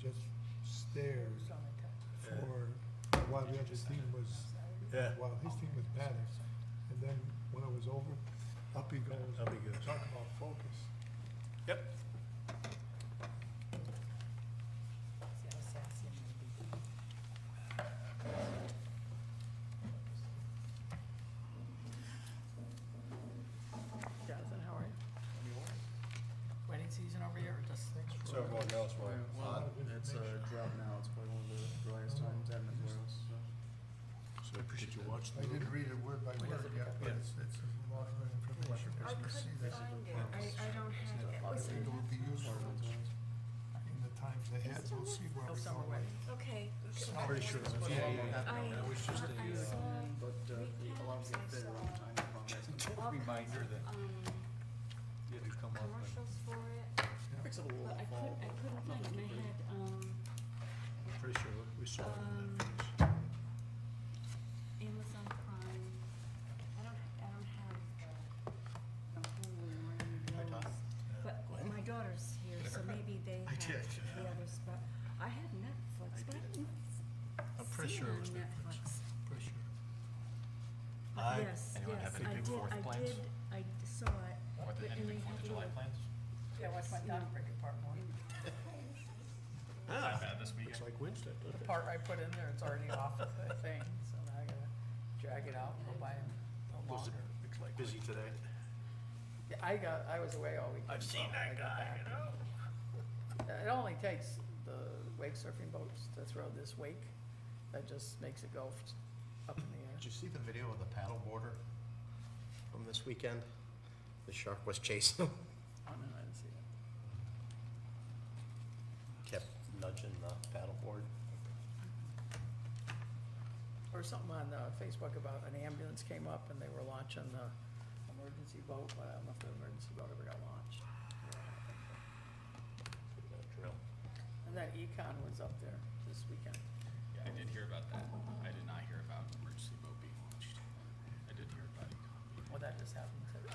just stared for while the other team was, while his team was batting. And then when it was over, up he goes. Up he goes. Talk about focus. Yep. Jonathan, how are you? Wedding season over here, or just? So everyone knows why. Well, it's a drought now, it's probably one of the driest times in Wales, so. So did you watch I the didn't movie? read it word by word yet, but it's a lot of information. I couldn't find it, I don't have it. I think it would be useful in the times ahead. We'll see where No we summer go. wedding. Okay. Pretty sure it was. It was just a I few, saw but a lot of them get fit around time, I promise. Reminder that you had to come up and. commercials for it, Fix it a little but I fall. couldn't find it, and I had, Pretty sure we saw it in that. Amazon Prime. I don't have, Hulu or any of those. But my daughter's here, so maybe they have did, the others, but I had Netflix, but I didn't I'm pretty see sure it it was on Netflix. Netflix. Pretty sure. But I- yes, Anyone yes, have any I big did, Fourth I plans? did, I saw it. Or but- the, and any they big had Fourth of July little- plans? Yeah, watch my dog break apart more. Not bad this weekend. It's like Wednesday, The doesn't it? part I put in there, it's already off the thing, so now I gotta drag it out and go buy a Was it longer. like busy today? Yeah, I was away all weekend. I've seen so that I got guy, back you know? and- It only takes the wake surfing boats to throw this wake, that just makes it go up in the air. Did you see the video of the paddle boarder from this weekend? The shark was chasing him, Oh, no, I didn't see it. kept nudging the paddle board. Or something on Facebook about an ambulance came up and they were launching the emergency boat, but I don't know if the emergency boat ever got launched. Drill. And that econ was up there this weekend. Yeah, I did hear about that. I did not hear about emergency boat being launched. I did hear about it. Well, that just happened today.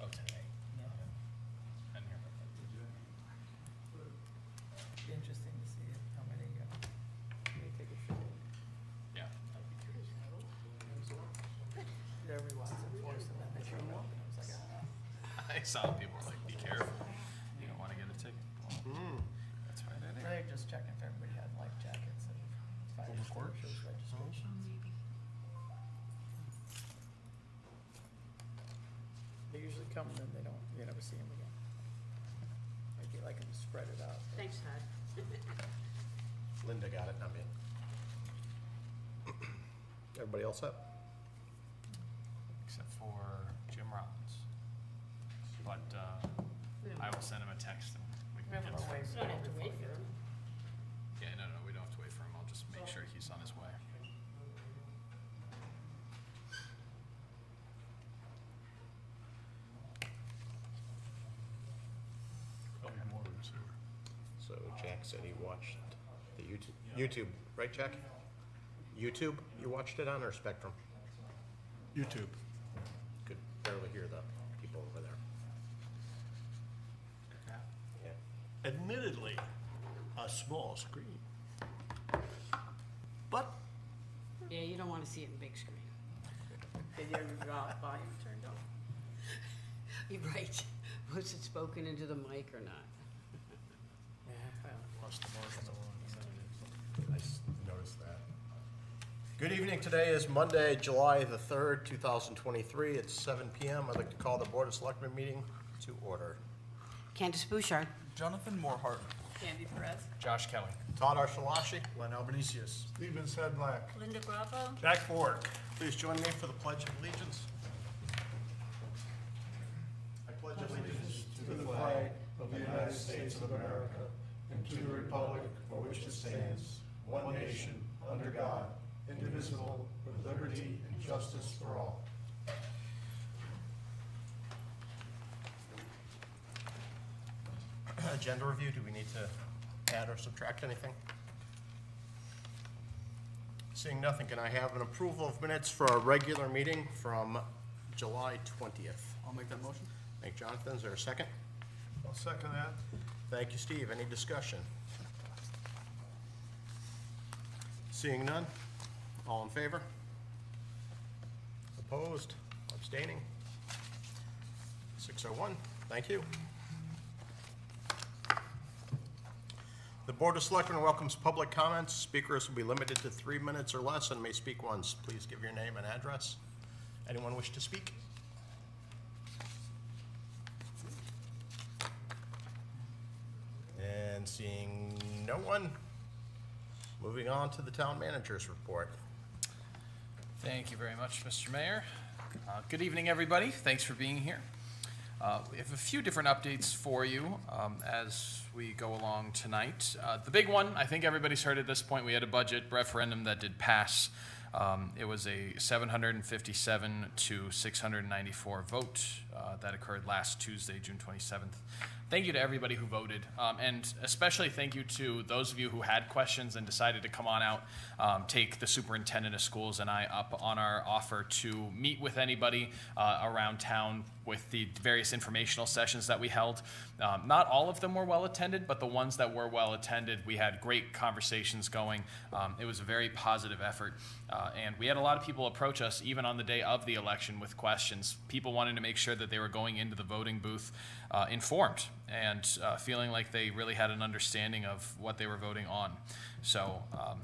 Oh, today? Yeah. I didn't hear about that. Be interesting to see how many may take a trip. Yeah, I'd be curious. Everybody wants to force and then they show up and I was like, ah. I saw people were like, be careful. You don't wanna get a ticket. Well, that's right in there. They're just checking if everybody had life jackets and fire extinguishers registrations. They usually come and then they don't, you never see them again. Maybe like them spread it out. Thanks, Todd. Linda got it, not me. Everybody else up? Except for Jim Rollins. But, I will send him a text and we We can have get. a way. You don't have to wait for him. Yeah, no, we don't have to wait for him. I'll just make sure he's on his way. Probably more than sewer. So Jack said he watched the YouTube, right, Jack? YouTube, you watched it on, or Spectrum? YouTube. Could barely hear the people over there. Yeah. Admittedly, a small screen. But Yeah, you don't wanna see it in big screen. Did you have your volume turned on? You're right. Was it spoken into the mic or not? Yeah, well. plus the marshmallow I noticed that. Good evening. Today is Monday, July the 3rd, 2023. It's 7 p.m. I'd like to call the Board of Selectmen meeting to order. Candace Bouchard. Jonathan Morehart. Candy Perez? Josh Kelly. Todd Archelashi. Len Albanesius. Stephen Sedlak. Linda Bravo. Jack Ford. Please join me for the Pledge of Allegiance. I pledge allegiance To the flag of the United States of America and to the republic for which it stands, one nation, under God, indivisible, with liberty and justice for all. Agenda review, do we need to add or subtract anything? Seeing nothing, can I have an approval of minutes for our regular meeting from July 20th? I'll make that motion. Thank you, Jonathan. Is there a second? I'll second that. Thank you, Steve. Any discussion? Seeing none? All in favor? Opposed? Abstaining? 601. Thank you. The Board of Selectmen welcomes public comments. Speakers will be limited to 3 minutes or less and may speak once. Please give your name and address. Anyone wish to speak? And seeing no one, moving on to the town manager's report. Thank you very much, Mr. Mayor. Good evening, everybody. Thanks for being here. We have a few different updates for you as we go along tonight. The big one, I think everybody's heard at this point, we had a budget referendum that did pass. It was a 757 to 694 vote that occurred last Tuesday, June 27th. Thank you to everybody who voted, and especially thank you to those of you who had questions and decided to come on out, take the superintendent of schools and I up on our offer to meet with anybody around town with the various informational sessions that we held. Not all of them were well attended, but the ones that were well attended, we had great conversations going. It was a very positive effort, and we had a lot of people approach us even on the day of the election with questions. People wanting to make sure that they were going into the voting booth informed and feeling like they really had an understanding of what they were voting on. So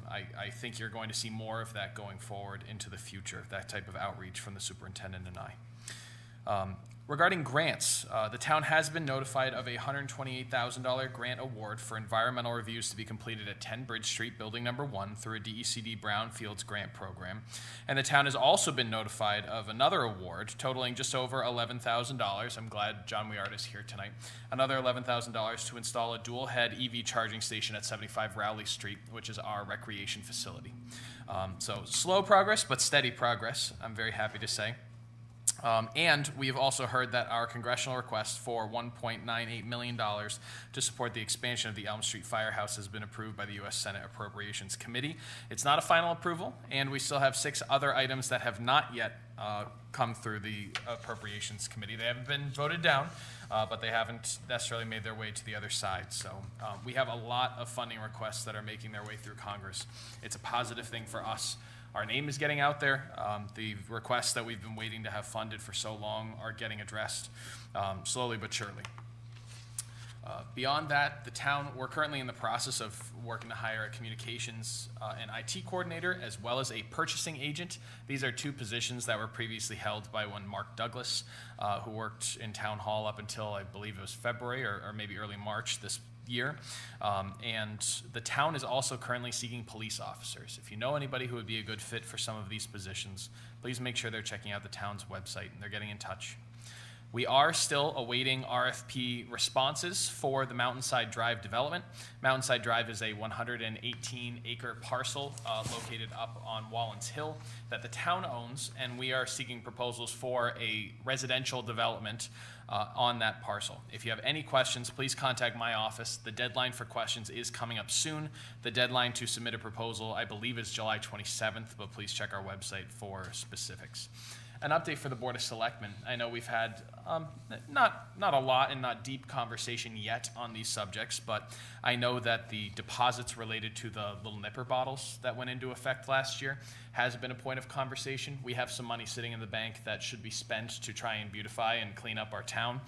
I think you're going to see more of that going forward into the future, that type of outreach from the superintendent and I. Regarding grants, the town has been notified of a $128,000 grant award for environmental reviews to be completed at 10 Bridge Street, Building Number 1, through a DECD Brownfields grant program. And the town has also been notified of another award totaling just over $11,000. I'm glad John Weart is here tonight. Another $11,000 to install a dual-head EV charging station at 75 Rowley Street, which is our recreation facility. So slow progress, but steady progress, I'm very happy to say. And we've also heard that our congressional request for $1.98 million to support the expansion of the Elm Street Firehouse has been approved by the U.S. Senate Appropriations Committee. It's not a final approval, and we still have 6 other items that have not yet come through the Appropriations Committee. They haven't been voted down, but they haven't necessarily made their way to the other side. So we have a lot of funding requests that are making their way through Congress. It's a positive thing for us. Our name is getting out there. The requests that we've been waiting to have funded for so long are getting addressed slowly but surely. Beyond that, the town, we're currently in the process of working to hire a communications and IT coordinator as well as a purchasing agent. These are 2 positions that were previously held by one Mark Douglas, who worked in town hall up until I believe it was February or maybe early March this year. And the town is also currently seeking police officers. If you know anybody who would be a good fit for some of these positions, please make sure they're checking out the town's website and they're getting in touch. We are still awaiting RFP responses for the Mountainside Drive development. Mountainside Drive is a 118-acre parcel located up on Wallens Hill that the town owns, and we are seeking proposals for a residential development on that parcel. If you have any questions, please contact my office. The deadline for questions is coming up soon. The deadline to submit a proposal, I believe, is July 27th, but please check our website for specifics. An update for the Board of Selectmen. I know we've had not a lot and not deep conversation yet on these subjects, but I know that the deposits related to the little nipper bottles that went into effect last year has been a point of conversation. We have some money sitting in the bank that should be spent to try and beautify and clean up our town.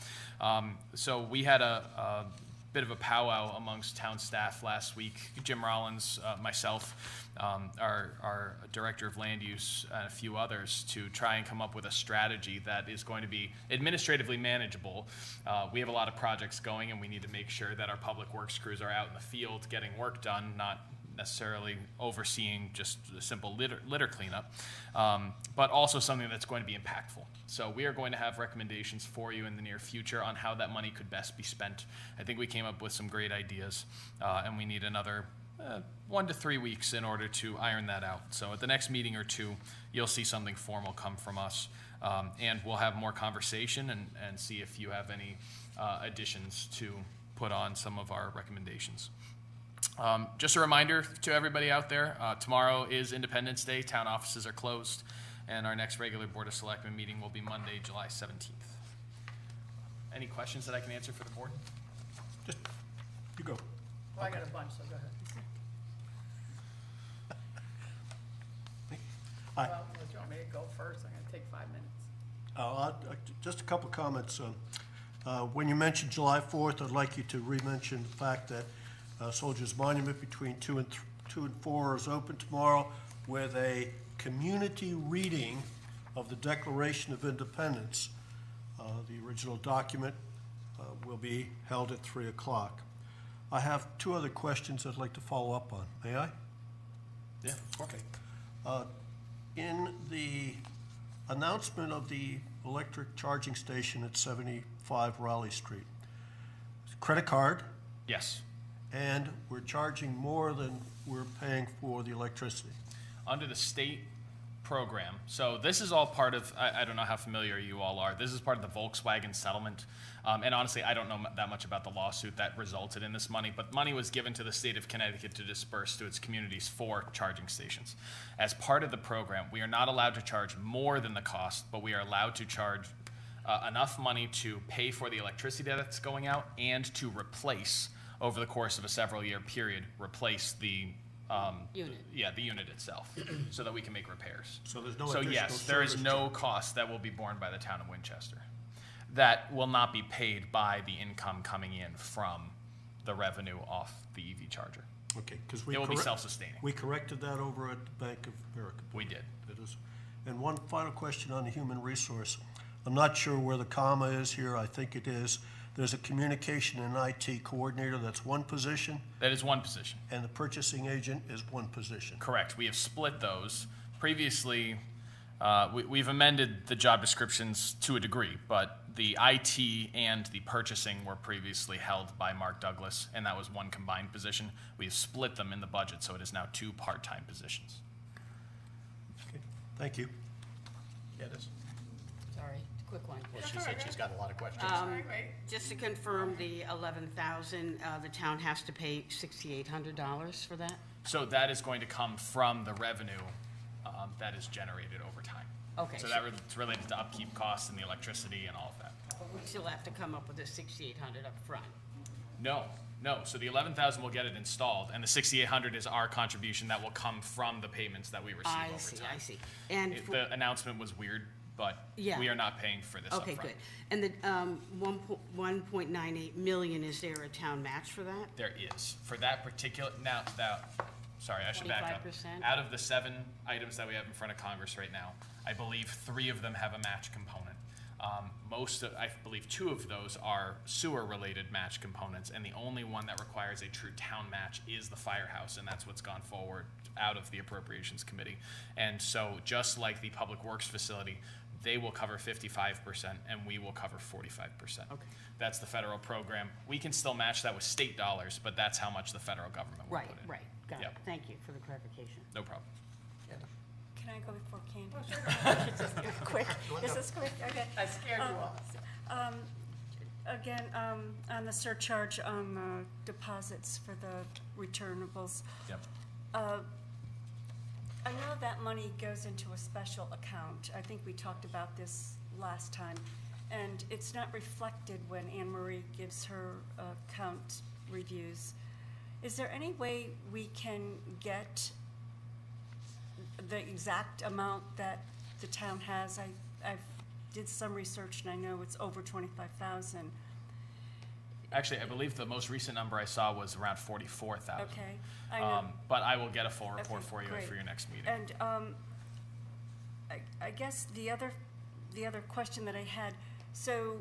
So we had a bit of a powwow amongst town staff last week. Jim Rollins, myself, our director of land use, and a few others to try and come up with a strategy that is going to be administratively manageable. We have a lot of projects going, and we need to make sure that our public works crews are out in the field getting work done, not necessarily overseeing just a simple litter cleanup, but also something that's going to be impactful. So we are going to have recommendations for you in the near future on how that money could best be spent. I think we came up with some great ideas, and we need another 1 to 3 weeks in order to iron that out. So at the next meeting or 2, you'll see something formal come from us, and we'll have more conversation and see if you have any additions to put on some of our recommendations. Just a reminder to everybody out there, tomorrow is Independence Day. Town offices are closed, and our next regular Board of Selectmen meeting will be Monday, July 17th. Any questions that I can answer for the board? You go. Well, I got a bunch, so go ahead. Aye. Well, unless you want me to go first, I'm gonna take 5 minutes. Just a couple comments. When you mentioned July 4th, I'd like you to re-mention the fact that Soldiers Monument between 2 and 4 is open tomorrow with a community reading of the Declaration of Independence. The original document will be held at 3 o'clock. I have 2 other questions I'd like to follow up on. May I? Yeah. Okay. In the announcement of the electric charging station at 75 Raleigh Street, credit card, Yes. and we're charging more than we're paying for the electricity. Under the state program, so this is all part of, I don't know how familiar you all are, this is part of the Volkswagen settlement. And honestly, I don't know that much about the lawsuit that resulted in this money, but money was given to the state of Connecticut to disperse to its communities for charging stations. As part of the program, we are not allowed to charge more than the cost, but we are allowed to charge enough money to pay for the electricity that's going out and to replace, over the course of a several-year period, replace the Unit. Yeah, the unit itself, so that we can make repairs. So there's no So additional yes, there is service no charge. cost that will be borne by the town of Winchester. That will not be paid by the income coming in from the revenue off the EV charger. Okay, because we It will be self-sustaining. we corrected that over at the Bank of America. We did. It is. And one final question on the human resource. I'm not sure where the comma is here. I think it is. There's a communication and IT coordinator. That's one position, That is one position. and the purchasing agent is one position. Correct. We have split those. Previously, we've amended the job descriptions to a degree, but the IT and the purchasing were previously held by Mark Douglas, and that was one combined position. We've split them in the budget, so it is now 2 part-time positions. Okay, thank you. Yeah, it is. Sorry, quick one. Well, she said she's got a lot of questions. Just to confirm the 11,000, the town has to pay $6,800 for that? So that is going to come from the revenue that is generated over time. Okay, So so- it's related to upkeep costs and the electricity and all of that. But we still have to come up with the 6,800 up front. No. So the 11,000 will get it installed, and the 6,800 is our contribution that will come from the payments that we receive over time. I see. And, The announcement was weird, but Yeah. we are not paying for this okay, upfront. good. And the 1.98 million, is there a town match for that? There is. For that particular, sorry, I should back up. 25%? Out of the 7 items that we have in front of Congress right now, I believe 3 of them have a match component. I believe 2 of those are sewer-related match components, and the only one that requires a true town match is the firehouse, and that's what's gone forward out of the Appropriations Committee. And so, just like the Public Works facility, they will cover 55%, and we will cover 45%. Okay. That's the federal program. We can still match that with state dollars, but that's how much the federal government will Right, put in. right, got it. Yep. Thank you for the clarification. No problem. Can I go before Candy? This is quick, this is quick, okay. I scared you off. Again, on the surcharge on deposits for the returnables, Yep. I know that money goes into a special account. I think we talked about this last time. And it's not reflected when Anne Marie gives her account reviews. Is there any way we can get the exact amount that the town has? I've did some research and I know it's over 25,000. Actually, I believe the most recent number I saw was around 44,000. Okay, I know. But I will get a full report Okay, for you great. for your next meeting. And I guess the other question that I had, so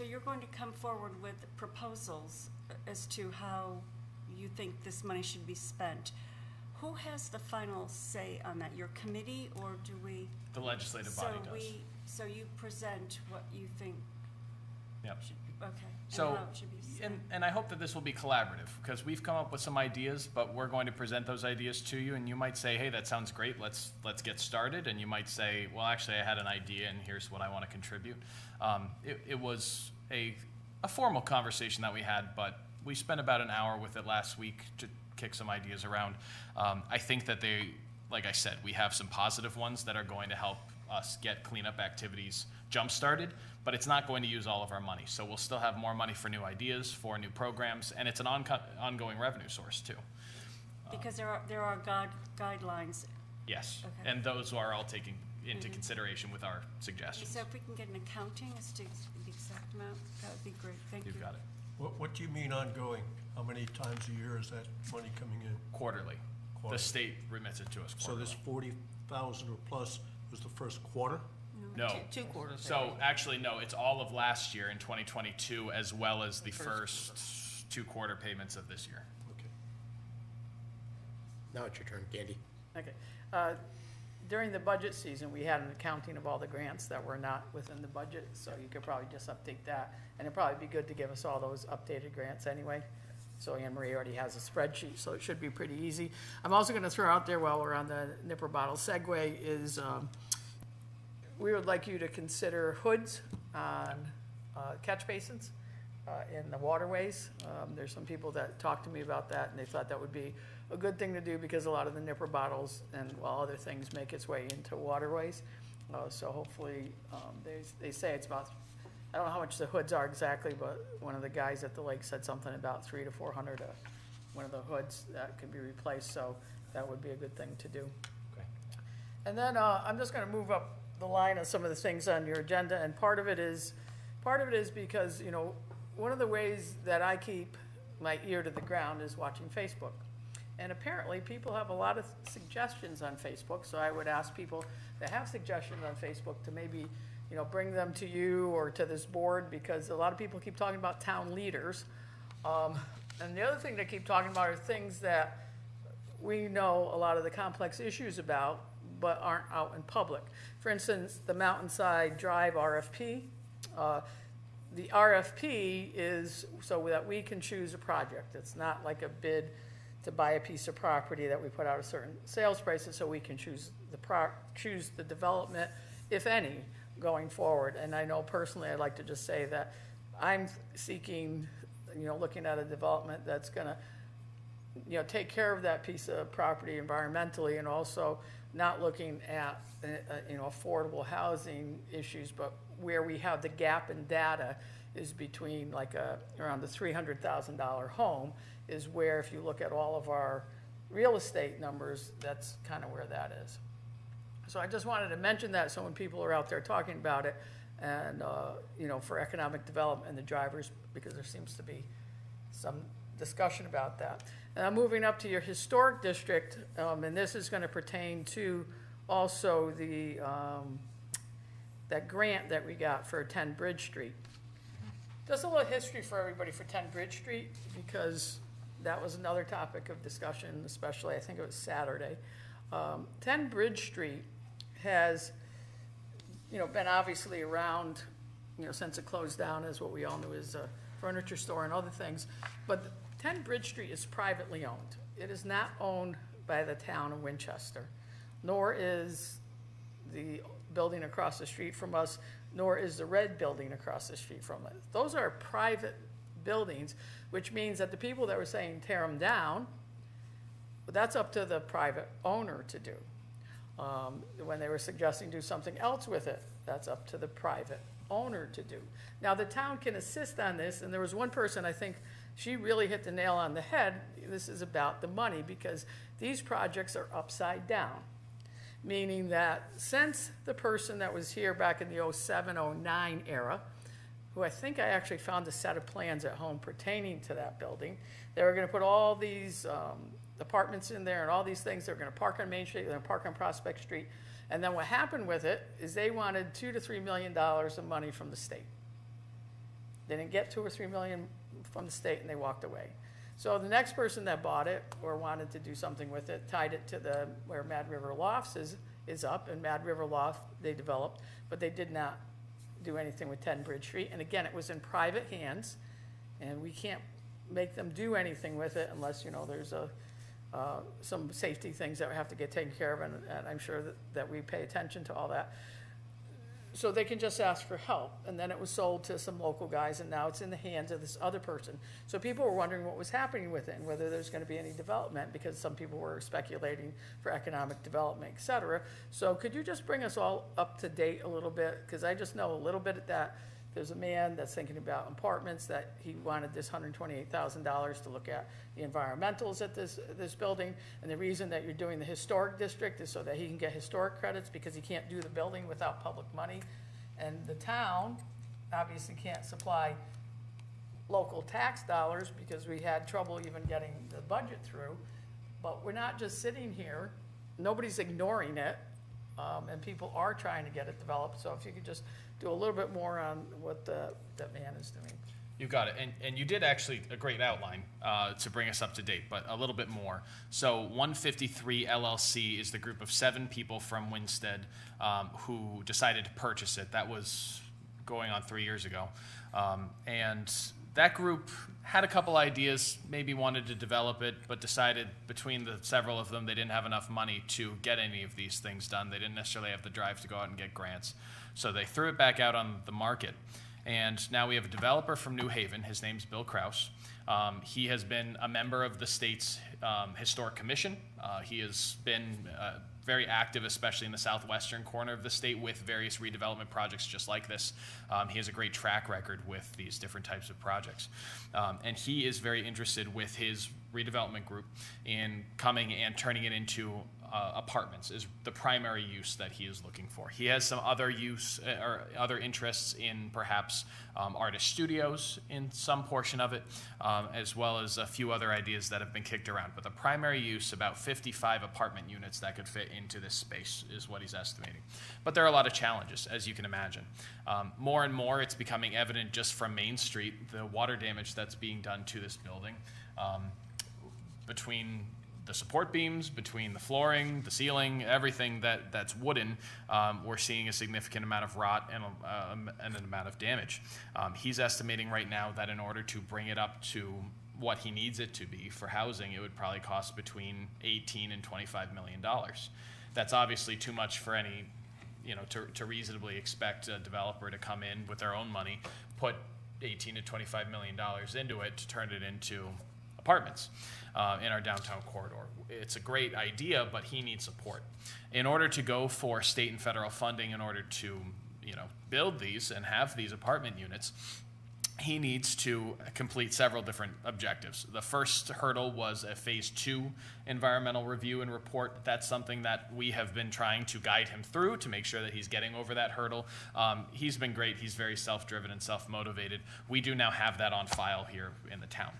you're going to come forward with proposals as to how you think this money should be spent. Who has the final say on that? Your committee, or do we? The legislative body does. So you present what you think Yep. should be, okay, So, and how it should be spent? and I hope that this will be collaborative, because we've come up with some ideas, but we're going to present those ideas to you, and you might say, hey, that sounds great, let's get started, and you might say, well, actually, I had an idea, and here's what I want to contribute. It was a formal conversation that we had, but we spent about an hour with it last week to kick some ideas around. I think that like I said, we have some positive ones that are going to help us get cleanup activities jump-started, but it's not going to use all of our money. So we'll still have more money for new ideas, for new programs, and it's an ongoing revenue source too. Because there are guidelines Yes, Okay. and those are all taken into consideration with our suggestions. So if we can get an accounting as to the exact amount, that would be great, thank you. You've got it. What do you mean ongoing? How many times a year is that money coming in? Quarterly. The Quarterly. state remits it to us So quarterly. this 40,000 or plus was the first quarter? No. Two quarters. So actually, no, it's all of last year in 2022 as well as the first 2 quarter payments of this year. Okay. Now it's your turn, Candy. Okay. During the budget season, we had an accounting of all the grants that were not within the budget, so you could probably just update that. And it'd probably be good to give us all those updated grants anyway. So Anne Marie already has a spreadsheet, so it should be pretty easy. I'm also gonna throw out there while we're on the nipper bottle segue is, we would like you to consider hoods on catch basins in the waterways. There's some people that talked to me about that, and they thought that would be a good thing to do because a lot of the nipper bottles and other things make its way into waterways. So hopefully, they say it's about, I don't know how much the hoods are exactly, but one of the guys at the lake said something about 300 to 400, one of the hoods that could be replaced, so that would be a good thing to do. Okay. And then I'm just going to move up the line of some of the things on your agenda, and part of it is because, you know, one of the ways that I keep my ear to the ground is watching Facebook. And apparently, people have a lot of suggestions on Facebook, so I would ask people that have suggestions on Facebook to maybe, you know, bring them to you or to this board, because a lot of people keep talking about town leaders. And the other thing they keep talking about are things that we know a lot of the complex issues about, but aren't out in public. For instance, the Mountainside Drive RFP. The RFP is so that we can choose a project. It's not like a bid to buy a piece of property that we put out a certain sales price, so we can choose the development, if any, going forward. And I know personally, I'd like to just say that I'm seeking, you know, looking at a development that's gonna, you know, take care of that piece of property environmentally, and also not looking at, you know, affordable housing issues, but where we have the gap in data is between like around the $300,000 home is where, if you look at all of our real estate numbers, that's kind of where that is. So I just wanted to mention that, so when people are out there talking about it, and, you know, for economic development and the drivers, because there seems to be some discussion about that. And I'm moving up to your historic district, and this is going to pertain to also the, that grant that we got for 10 Bridge Street. Just a little history for everybody for 10 Bridge Street, because that was another topic of discussion, especially I think it was Saturday. 10 Bridge Street has, you know, been obviously around, you know, since it closed down as what we all knew as a furniture store and other things. But 10 Bridge Street is privately owned. It is not owned by the town of Winchester, nor is the building across the street from us, nor is the red building across the street from us. Those are private buildings, which means that the people that were saying tear them down, that's up to the private owner to do. When they were suggesting do something else with it, that's up to the private owner to do. Now, the town can assist on this, and there was one person, I think, she really hit the nail on the head. This is about the money, because these projects are upside down, meaning that since the person that was here back in the 07, 09 era, who I think I actually found a set of plans at home pertaining to that building, they were going to put all these apartments in there and all these things. They were going to park on Main Street, they're going to park on Prospect Street. And then what happened with it is they wanted $2 to $3 million of money from the state. They didn't get $2 or $3 million from the state, and they walked away. So the next person that bought it or wanted to do something with it tied it to the where Mad River Lofts is up, and Mad River Loft they developed, but they did not do anything with 10 Bridge Street. And again, it was in private hands, and we can't make them do anything with it unless, you know, there's some safety things that have to get taken care of, and I'm sure that we pay attention to all that. So they can just ask for help, and then it was sold to some local guys, and now it's in the hands of this other person. So people were wondering what was happening with it and whether there's going to be any development, because some people were speculating for economic development, et cetera. So could you just bring us all up to date a little bit? Because I just know a little bit that There's a man that's thinking about apartments, that he wanted this $128,000 to look at the environmentals at this building. And the reason that you're doing the historic district is so that he can get historic credits, because he can't do the building without public money. And the town obviously can't supply local tax dollars, because we had trouble even getting the budget through. But we're not just sitting here, nobody's ignoring it, and people are trying to get it developed. So if you could just do a little bit more on what that man is doing. You got it, and you did actually a great outline to bring us up to date, but a little bit more. So 153 LLC is the group of 7 people from Winstead who decided to purchase it. That was going on 3 years ago. And that group had a couple ideas, maybe wanted to develop it, but decided between the several of them they didn't have enough money to get any of these things done. They didn't necessarily have the drive to go out and get grants. So they threw it back out on the market. And now we have a developer from New Haven. His name's Bill Kraus. He has been a member of the state's Historic Commission. He has been very active, especially in the southwestern corner of the state, with various redevelopment projects just like this. He has a great track record with these different types of projects. And he is very interested with his redevelopment group in coming and turning it into apartments is the primary use that he is looking for. He has some other use or other interests in perhaps artist studios in some portion of it, as well as a few other ideas that have been kicked around. But the primary use, about 55 apartment units that could fit into this space, is what he's estimating. But there are a lot of challenges, as you can imagine. More and more, it's becoming evident just from Main Street, the water damage that's being done to this building. Between the support beams, between the flooring, the ceiling, everything that's wooden, we're seeing a significant amount of rot and an amount of damage. He's estimating right now that in order to bring it up to what he needs it to be for housing, it would probably cost between $18 and $25 million. That's obviously too much for any, to reasonably expect a developer to come in with their own money, put $18 to $25 million into it to turn it into apartments in our downtown corridor. It's a great idea, but he needs support. In order to go for state and federal funding, in order to build these and have these apartment units, he needs to complete several different objectives. The first hurdle was a phase 2 environmental review and report. That's something that we have been trying to guide him through to make sure that he's getting over that hurdle. He's been great. He's very self-driven and self-motivated. We do now have that on file here in the town.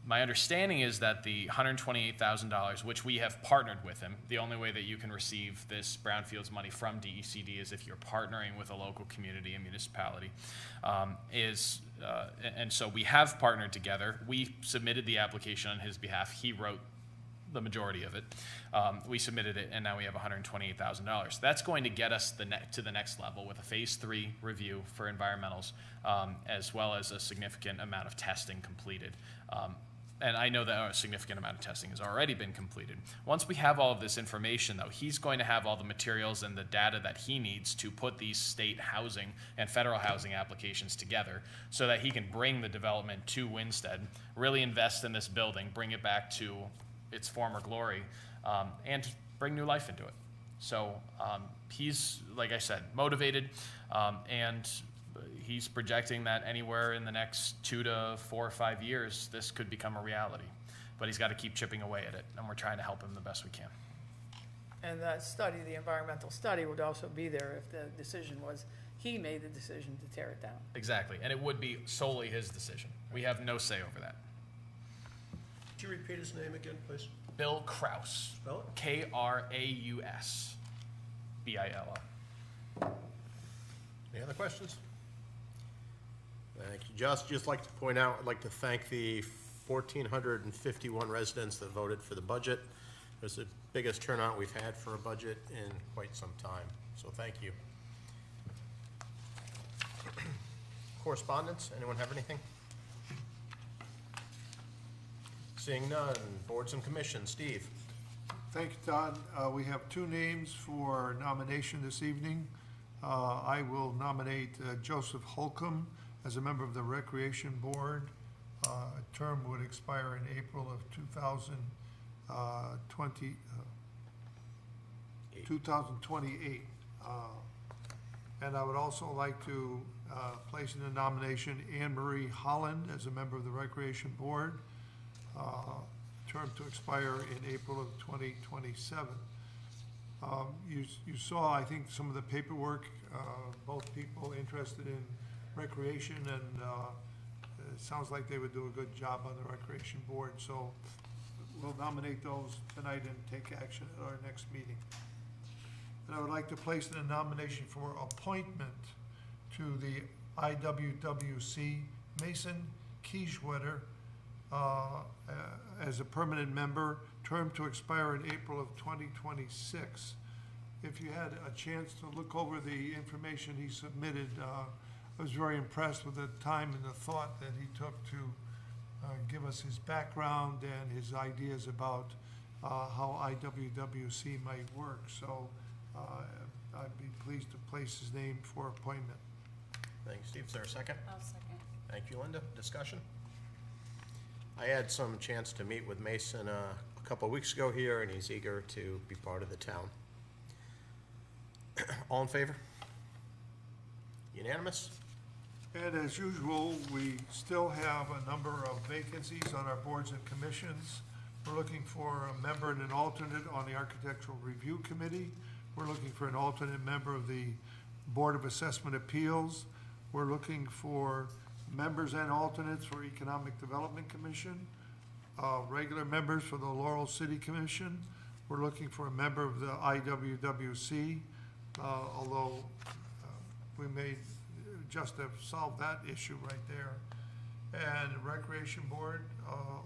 My understanding is that the $128,000, which we have partnered with him, the only way that you can receive this brownfields money from DECD is if you're partnering with a local community, a municipality, and so we have partnered together. We submitted the application on his behalf. He wrote the majority of it. We submitted it, and now we have $128,000. That's going to get us to the next level with a phase 3 review for environmentals, as well as a significant amount of testing completed. And I know that a significant amount of testing has already been completed. Once we have all of this information, though, he's going to have all the materials and the data that he needs to put these state housing and federal housing applications together so that he can bring the development to Winstead, really invest in this building, bring it back to its former glory, and bring new life into it. So he's, like I said, motivated, and he's projecting that anywhere in the next 2 to 4 or 5 years, this could become a reality. But he's got to keep chipping away at it, and we're trying to help him the best we can. And that study, the environmental study, would also be there if the decision was, he made the decision to tear it down. Exactly, and it would be solely his decision. We have no say over that. Could you repeat his name again, please? Bill Kraus. Spell it? Kraus. BILO. Any other questions? Thank you. Just like to point out, I'd like to thank the 1,451 residents that voted for the budget. It was the biggest turnout we've had for a budget in quite some time, so thank you. Correspondence, anyone have anything? Seeing none, boards and commissions. Steve? Thank you, Todd. We have 2 names for nomination this evening. I will nominate Joseph Holcomb as a member of the Recreation Board. A term would expire in April of 2028. And I would also like to placing the nomination Anne Marie Holland as a member of the Recreation Board, term to expire in April of 2027. You saw, I think, some of the paperwork, both people interested in recreation, and it sounds like they would do a good job on the Recreation Board, so we'll nominate those tonight and take action at our next meeting. And I would like to place in a nomination for appointment to the IWWC Mason Kieschwetter as a permanent member, term to expire in April of 2026. If you had a chance to look over the information he submitted, I was very impressed with the time and the thought that he took to give us his background and his ideas about how IWWC might work. So I'd be pleased to place his name for appointment. Thank you, Steve. Is there a second? I'll second. Thank you, Linda. Discussion? I had some chance to meet with Mason a couple of weeks ago here, and he's eager to be part of the town. All in favor? Unanimous? And as usual, we still have a number of vacancies on our boards and commissions. We're looking for a member and an alternate on the Architectural Review Committee. We're looking for an alternate member of the Board of Assessment Appeals. We're looking for members and alternates for Economic Development Commission, regular members for the Laurel City Commission. We're looking for a member of the IWWC, although we may just have solved that issue right there. And Recreation Board,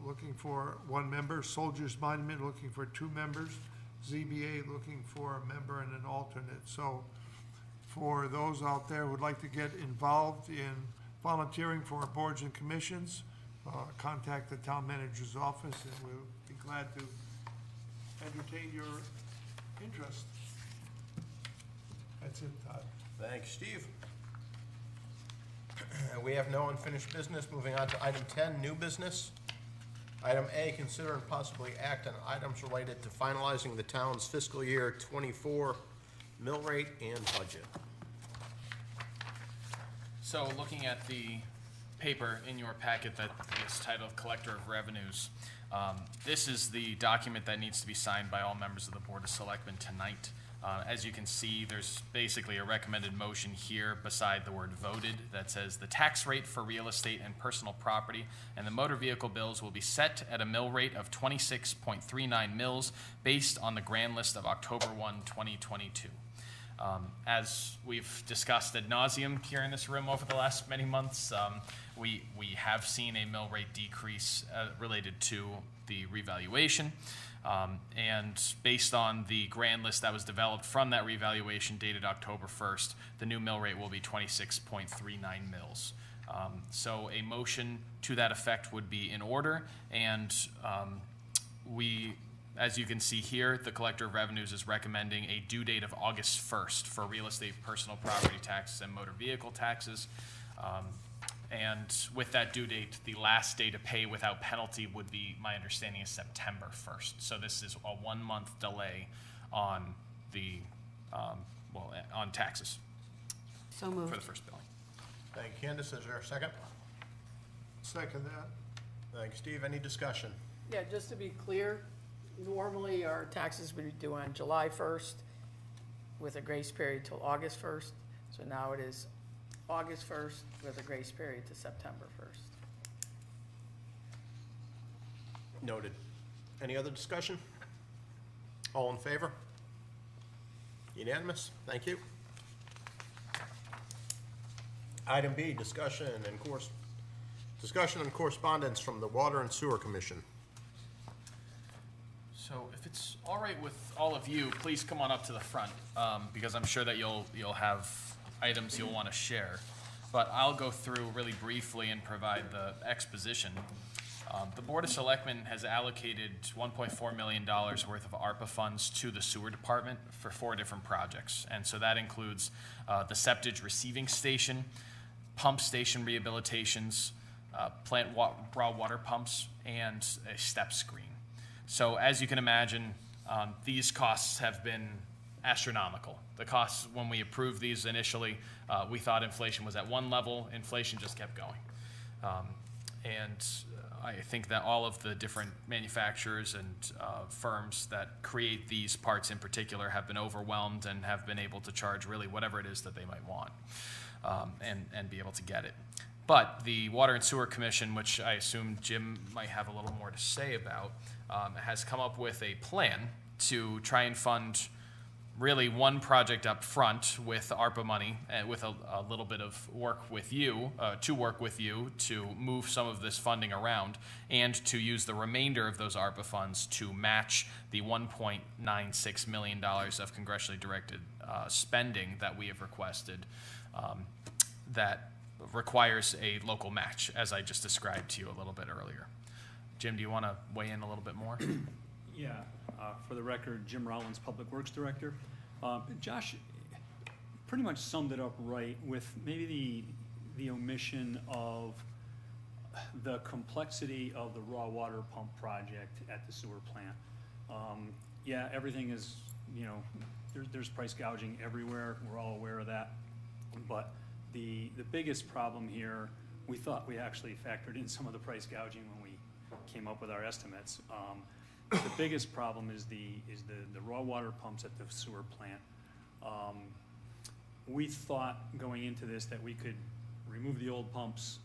looking for one member. Soldiers Monument, looking for 2 members. ZBA, looking for a member and an alternate. So for those out there who would like to get involved in volunteering for our boards and commissions, contact the town manager's office, and we'll be glad to entertain your interest. That's it, Todd. Thanks, Steve. We have no unfinished business. Moving on to item 10, new business. Item A, consider and possibly act on items related to finalizing the town's fiscal year 24 mill rate and budget. So looking at the paper in your packet that is titled Collector of Revenues, this is the document that needs to be signed by all members of the Board of Selectmen tonight. As you can see, there's basically a recommended motion here beside the word voted that says the tax rate for real estate and personal property and the motor vehicle bills will be set at a mill rate of 26.39 mills based on the grand list of October 1, 2022. As we've discussed ad nauseum here in this room over the last many months, we have seen a mill rate decrease related to the revaluation. And based on the grand list that was developed from that revaluation dated October 1st, the new mill rate will be 26.39 mills. So a motion to that effect would be in order, and as you can see here, the Collector of Revenues is recommending a due date of August 1st for real estate, personal property taxes, and motor vehicle taxes. And with that due date, the last day to pay without penalty would be, my understanding is September 1st. So this is a 1-month delay on the, on taxes So moved. for the first billing. Thank you, Candace. Is there a second? Second that. Thanks, Steve. Any discussion? Yeah, just to be clear, normally our taxes would be due on July 1st with a grace period till August 1st. So now it is August 1st with a grace period to September 1st. Noted. Any other discussion? All in favor? Unanimous? Thank you. Item B, discussion and correspondence from the Water and Sewer Commission. So if it's all right with all of you, please come on up to the front, because I'm sure that you'll have items you'll want to share. But I'll go through really briefly and provide the exposition. The Board of Selectmen has allocated $1.4 million worth of ARPA funds to the sewer department for 4 different projects. And so that includes the septage receiving station, pump station rehabilitations, plant raw water pumps, and a step screen. So as you can imagine, these costs have been astronomical. The costs, when we approved these initially, we thought inflation was at one level. Inflation just kept going. And I think that all of the different manufacturers and firms that create these parts in particular have been overwhelmed and have been able to charge really whatever it is that they might want, and be able to get it. But the Water and Sewer Commission, which I assume Jim might have a little more to say about, has come up with a plan to try and fund really one project up front with ARPA money and with a little bit of work with you, to move some of this funding around and to use the remainder of those ARPA funds to match the $1.96 million of congressionally directed spending that we have requested, that requires a local match, as I just described to you a little bit earlier. Jim, do you want to weigh in a little bit more? Yeah, for the record, Jim Rollins, Public Works Director. Josh pretty much summed it up right, with maybe the omission of the complexity of the raw water pump project at the sewer plant. Yeah, everything is, there's price gouging everywhere. We're all aware of that. But the biggest problem here, we thought we actually factored in some of the price gouging when we came up with our estimates. The biggest problem is the raw water pumps at the sewer plant. We thought going into this that we could remove the old pumps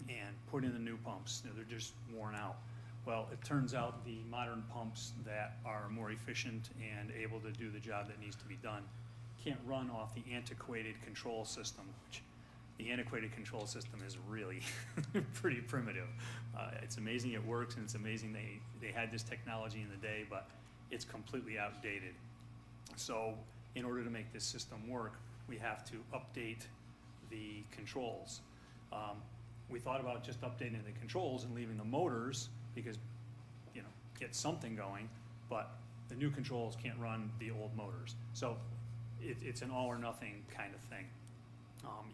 and put in the new pumps. They're just worn out. Well, it turns out the modern pumps that are more efficient and able to do the job that needs to be done can't run off the antiquated control system. The antiquated control system is really pretty primitive. It's amazing it works, and it's amazing they had this technology in the day, but it's completely outdated. So in order to make this system work, we have to update the controls. We thought about just updating the controls and leaving the motors, because, get something going, but the new controls can't run the old motors. So it's an all or nothing kind of thing.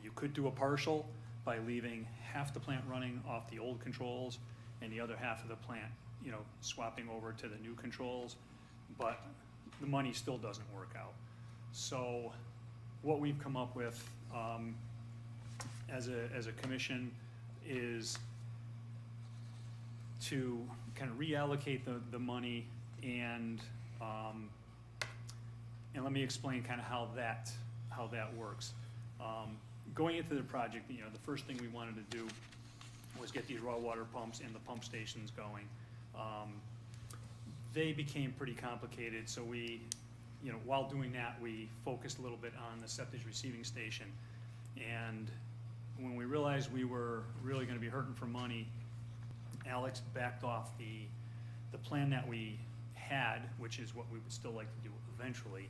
You could do a partial by leaving half the plant running off the old controls and the other half of the plant, swapping over to the new controls, but the money still doesn't work out. So what we've come up with as a commission is to kind of reallocate the money, and let me explain kind of how that works. Going into the project, the first thing we wanted to do was get these raw water pumps and the pump stations going. They became pretty complicated, so we, while doing that, we focused a little bit on the septic receiving station. And when we realized we were really going to be hurting for money, Alex backed off the plan that we had, which is what we would still like to do eventually.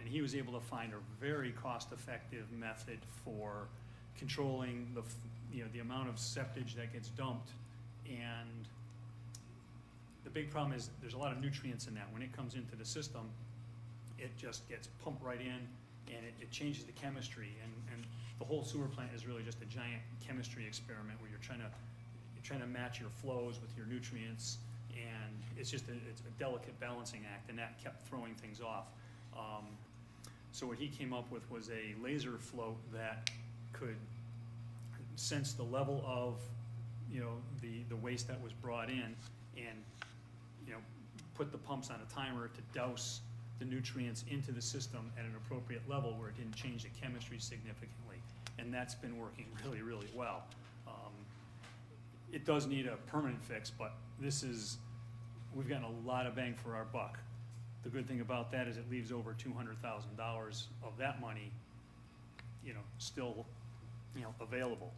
And he was able to find a very cost-effective method for controlling the amount of septage that gets dumped. And the big problem is there's a lot of nutrients in that. When it comes into the system, it just gets pumped right in, and it changes the chemistry. And the whole sewer plant is really just a giant chemistry experiment where you're trying to match your flows with your nutrients, and it's a delicate balancing act, and that kept throwing things off. So what he came up with was a laser float that could sense the level of, the waste that was brought in, and, put the pumps on a timer to douse the nutrients into the system at an appropriate level where it didn't change the chemistry significantly. And that's been working really, really well. It does need a permanent fix, but we've gotten a lot of bang for our buck. The good thing about that is it leaves over $200,000 of that money, still, available.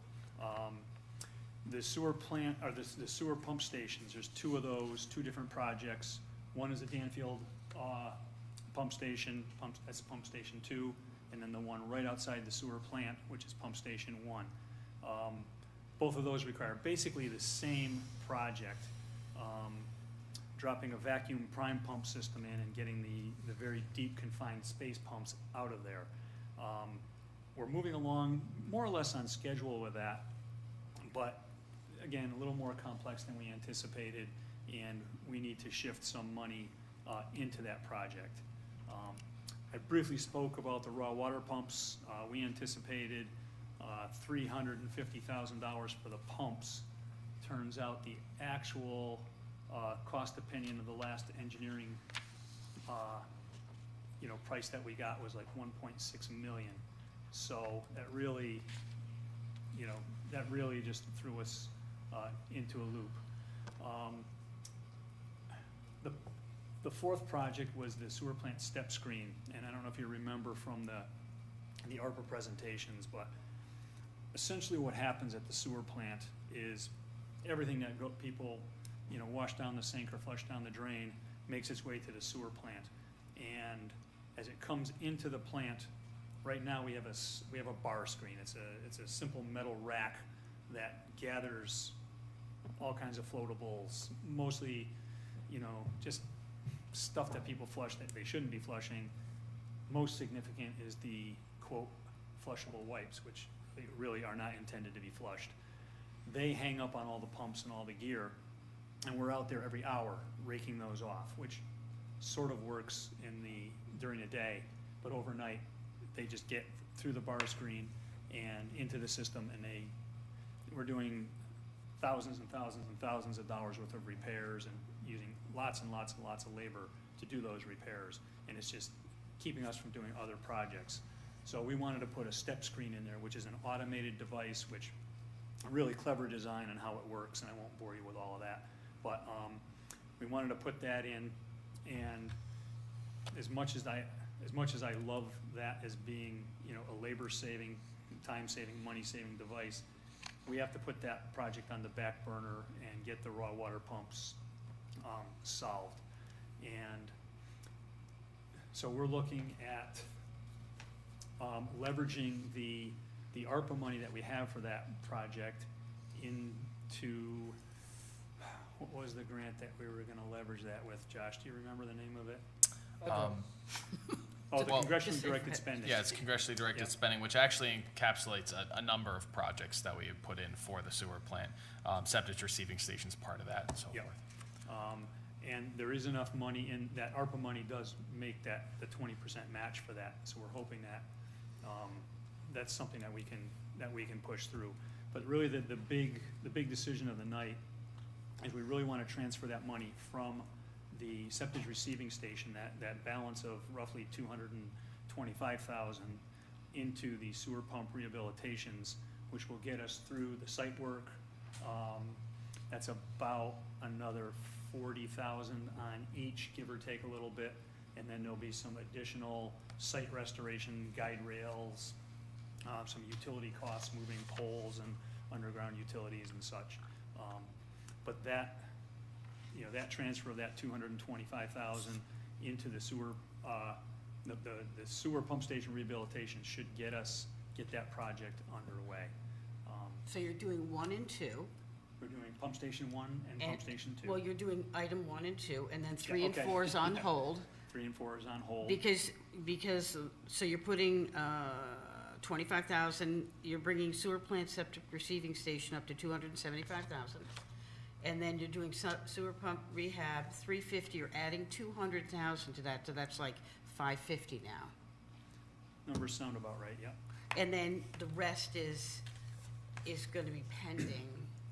The sewer plant, or the sewer pump stations, there's two of those, two different projects. One is the Danfield pump station, that's pump station 2, and then the one right outside the sewer plant, which is pump station 1. Both of those require basically the same project. Dropping a vacuum prime pump system in and getting the very deep confined space pumps out of there. We're moving along more or less on schedule with that, but again, a little more complex than we anticipated, and we need to shift some money into that project. I briefly spoke about the raw water pumps. We anticipated $350,000 for the pumps. Turns out the actual cost opinion of the last engineering price that we got was like 1.6 million. So that really, just threw us into a loop. The fourth project was the sewer plant step screen, and I don't know if you remember from the ARPA presentations, but essentially what happens at the sewer plant is everything that people, wash down the sink or flush down the drain makes its way to the sewer plant. And as it comes into the plant, right now we have a bar screen. It's a simple metal rack that gathers all kinds of floatables, mostly, just stuff that people flush that they shouldn't be flushing. Most significant is the, quote, flushable wipes, which they really are not intended to be flushed. They hang up on all the pumps and all the gear, and we're out there every hour raking those off, which sort of works during the day, but overnight they just get through the bar screen and into the system, and we're doing thousands and thousands and thousands of dollars worth of repairs and using lots and lots and lots of labor to do those repairs, and it's just keeping us from doing other projects. So we wanted to put a step screen in there, which is an automated device, which a really clever design on how it works, and I won't bore you with all of that. But we wanted to put that in, and as much as I love that as being, a labor-saving, time-saving, money-saving device, we have to put that project on the back burner and get the raw water pumps solved. And so we're looking at leveraging the ARPA money that we have for that project into, what was the grant that we were gonna leverage that with, Josh? Do you remember the name of it? Oh, the Well, congressionally directed spending. Yeah, it's congressionally directed Yeah. spending, which actually encapsulates a number of projects that we have put in for the sewer plant. Septic receiving station's part of that and so Yep. forth. And there is enough money in that. ARPA money does make that the 20% match for that, so we're hoping that that's something that we can push through. But really, the big decision of the night is we really want to transfer that money from the septic receiving station, that balance of roughly 225,000, into the sewer pump rehabilitations, which will get us through the site work. That's about another 40,000 on each, give or take a little bit, and then there'll be some additional site restoration, guide rails, some utility costs, moving poles and underground utilities and such. But that transfer of that 225,000 into the sewer, the sewer pump station rehabilitation should get that project underway. So you're doing 1 and 2. We're doing pump station 1 and pump station 2. Well, you're doing item 1 and 2, and then 3 and okay. 4 is on hold. 3 and 4 is on hold. Because, so you're putting 25,000, you're bringing sewer plant septic receiving station up to 275,000. And then you're doing sewer pump rehab, 350, you're adding 200,000 to that, so that's like 550 now. Numbers sound about right, yep. And then the rest is gonna be pending.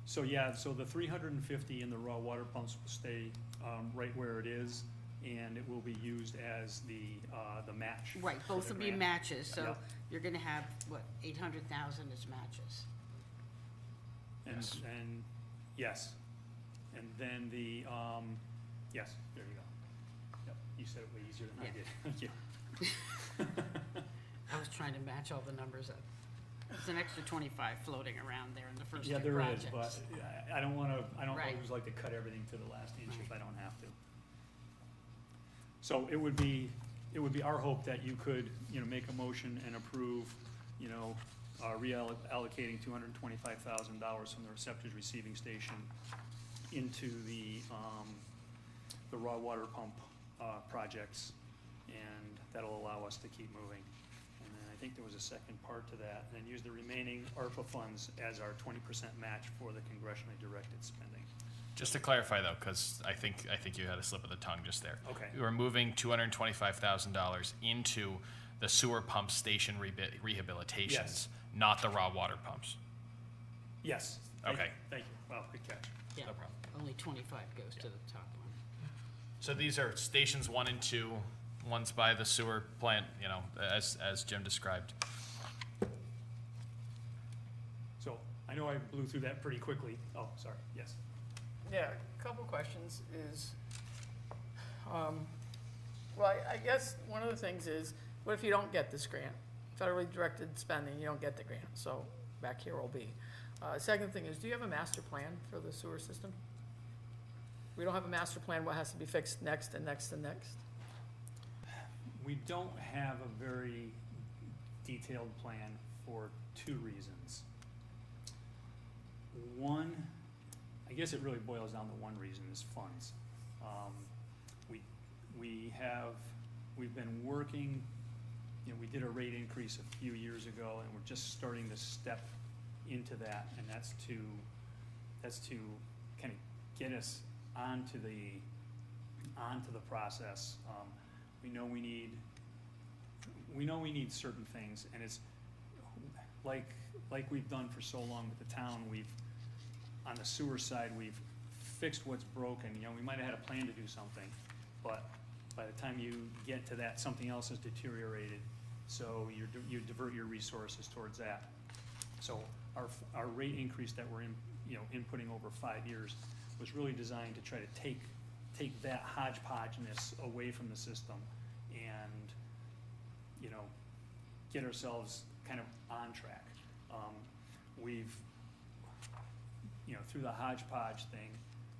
So the 350 in the raw water pumps will stay right where it is, and it will be used as the match. Right, for both the will be grant. matches, so Yep. you're gonna have, 800,000 as matches. And yes, and then yes, there you go. Yep, you said it way easier than I Yeah. did. Thank you. I was trying to match all the numbers up. There's an extra 25 floating around there in the first two Yeah, projects. there is, but I don't Right. always like to cut everything to the last inch if Right. I don't have to. So it would be our hope that you could, make a motion and approve, reallocating $225,000 from the receptors receiving station into the raw water pump projects, and that'll allow us to keep moving. And then I think there was a second part to that, and then use the remaining ARPA funds as our 20% match for the congressionally directed spending. Just to clarify though, because I think you had a slip of the tongue just there. Okay. We're moving $225,000 into the sewer pump station rehabilitations, Yes. not the raw water pumps. Yes. Thank you. Okay. Thank you. Well, good catch. Yeah, No problem. only 25 goes to the top one. So these are stations 1 and 2, one's by the sewer plant, you know, as Jim described. So I know I blew through that pretty quickly. Oh, sorry. Yes. Yeah, a couple questions is, well, I guess one of the things is, what if you don't get this grant? Federally directed spending, you don't get the grant, so back here will be. Second thing is, do you have a master plan for the sewer system? We don't have a master plan, what has to be fixed next and next and next? We don't have a very detailed plan for 2 reasons. One, I guess it really boils down to one reason, is funds. We've been working, you know, we did a rate increase a few years ago, and we're just starting to step into that, and that's to kind of get us onto the process. We know we need certain things, and it's like we've done for so long with the town. On the sewer side, we've fixed what's broken. You know, we might have had a plan to do something, but by the time you get to that, something else has deteriorated. So you divert your resources towards that. So our rate increase that we're inputting over 5 years was really designed to try to take that hodgepodgeness away from the system and, you know, get ourselves kind of on track. We've, you know, through the hodgepodge thing,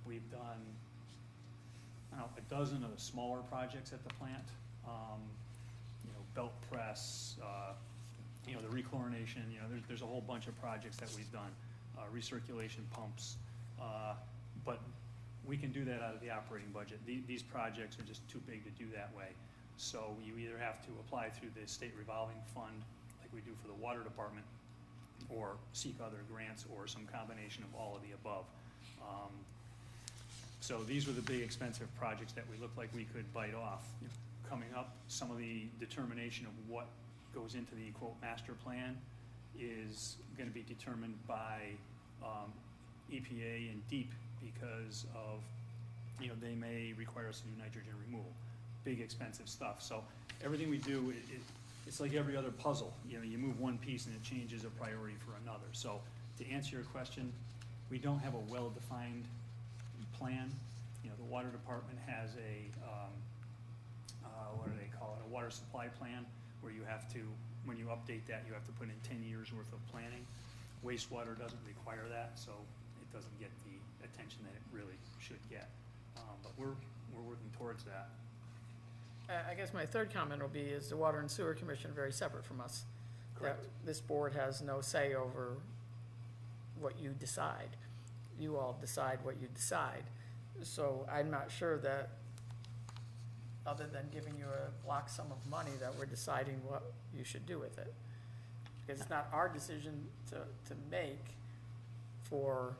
we've done, I don't know, a dozen of the smaller projects at the plant. You know, belt press, you know, the rechlorination, you know, there's a whole bunch of projects that we've done, recirculation pumps, but we can do that out of the operating budget. These projects are just too big to do that way. So you either have to apply through the state revolving fund, like we do for the water department, or seek other grants, or some combination of all of the above. So these were the big expensive projects that we looked like we could bite off. Coming up, some of the determination of what goes into the quote master plan is going to be determined by EPA and DEEP, because of, you know, they may require us to do nitrogen removal, big expensive stuff. So everything we do, it's like every other puzzle. You know, you move one piece and it changes a priority for another. So to answer your question, we don't have a well-defined plan. You know, the water department has a, what do they call it, a water supply plan, where you have to, when you update that, you have to put in 10 years worth of planning. Wastewater doesn't require that, so it doesn't get the attention that it really should get. But we're working towards that. I guess my third comment will be, is the Water and Sewer Commission very separate from us? Correct. This board has no say over what you decide. You all decide what you decide. So I'm not sure that, other than giving you a block sum of money, that we're deciding what you should do with it. Because it's not our decision to make for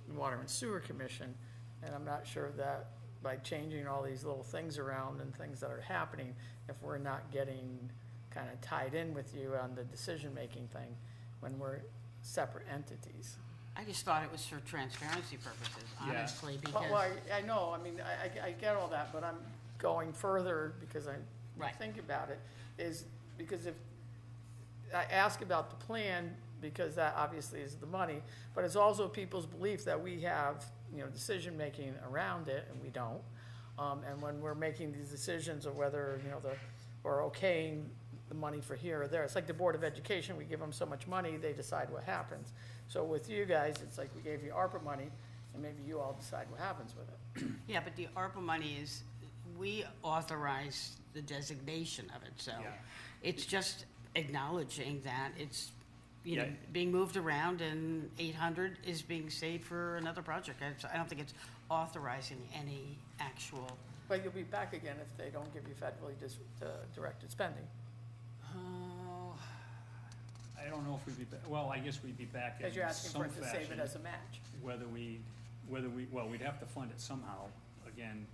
the Water and Sewer Commission, and I'm not sure that by changing all these little things around and things that are happening, if we're not getting kind of tied in with you on the decision-making thing when we're separate entities. I just thought it was for transparency purposes, Yeah. honestly, because. Well, I know, I mean, I get all that, but I'm going further because I Right. think about it, is because if, I ask about the plan because that obviously is the money, but it's also people's belief that we have, you know, decision-making around it, and we don't. And when we're making these decisions of whether, you know, or okaying the money for here or there, it's like the Board of Education, we give them so much money, they decide what happens. So with you guys, it's like we gave you ARPA money, and maybe you all decide what happens with it. Yeah, but the ARPA money is, we authorize the designation of it, so Yeah. it's just acknowledging that it's, you know, Yeah. being moved around, and 800 is being saved for another project. I don't think it's authorizing any actual. But you'll be back again if they don't give you federally directed spending. Oh, I don't know if we'd be back, well, I guess we'd be back in Because you're asking some for it to save it fashion, as a match. whether we we'd have to fund it somehow. Again,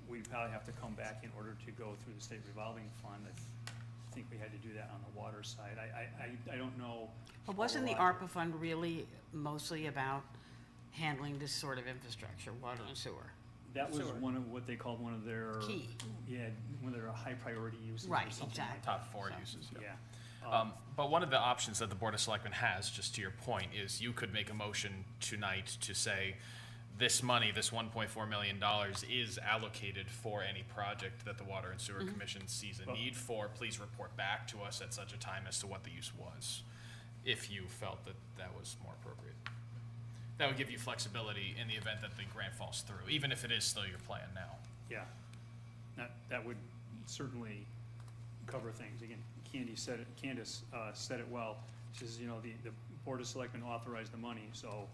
we'd probably have to come back in order to go through the state revolving fund. I think we had to do that on the water side. I don't know. But wasn't the ARPA fund really mostly about handling this sort of infrastructure, water and sewer? That was Sewer. one of what they called one of their. Key. Yeah, one of their high priority uses or Right, something like exactly. that. Top 4 So, uses, yeah. Yeah. But one of the options that the Board of Selectmen has, just to your point, is you could make a motion tonight to say, this money, this $1.4 million is allocated for any project that the Water and Sewer Commission sees a need for. Please report back to us at such a time as to what the use was, if you felt that that was more appropriate. That would give you flexibility in the event that the grant falls through, even if it is still your plan now. Yeah, that would certainly cover things. Again, Candace said it well. She says, the Board of Selectmen authorized the money, so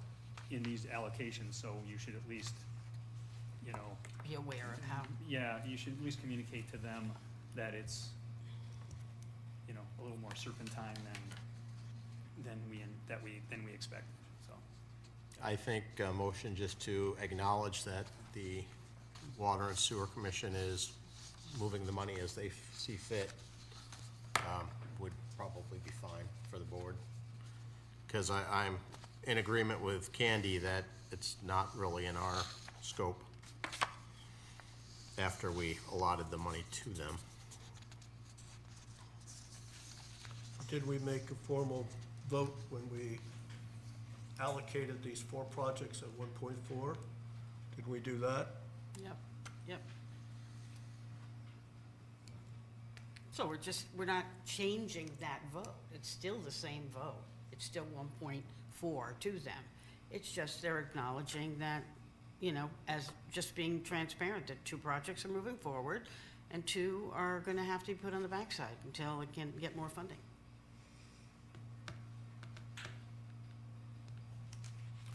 in these allocations, so you should at least, Be aware of how. yeah, you should at least communicate to them that it's, a little more serpentine than we expected, so. I think a motion just to acknowledge that the Water and Sewer Commission is moving the money as they see fit would probably be fine for the board. Because I'm in agreement with Candy that it's not really in our scope after we allotted the money to them. Did we make a formal vote when we allocated these 4 projects at 1.4? Did we do that? Yep. So we're not changing that vote. It's still the same vote. It's still 1.4 to them. It's just they're acknowledging that, as just being transparent, that 2 projects are moving forward and 2 are gonna have to be put on the backside until it can get more funding.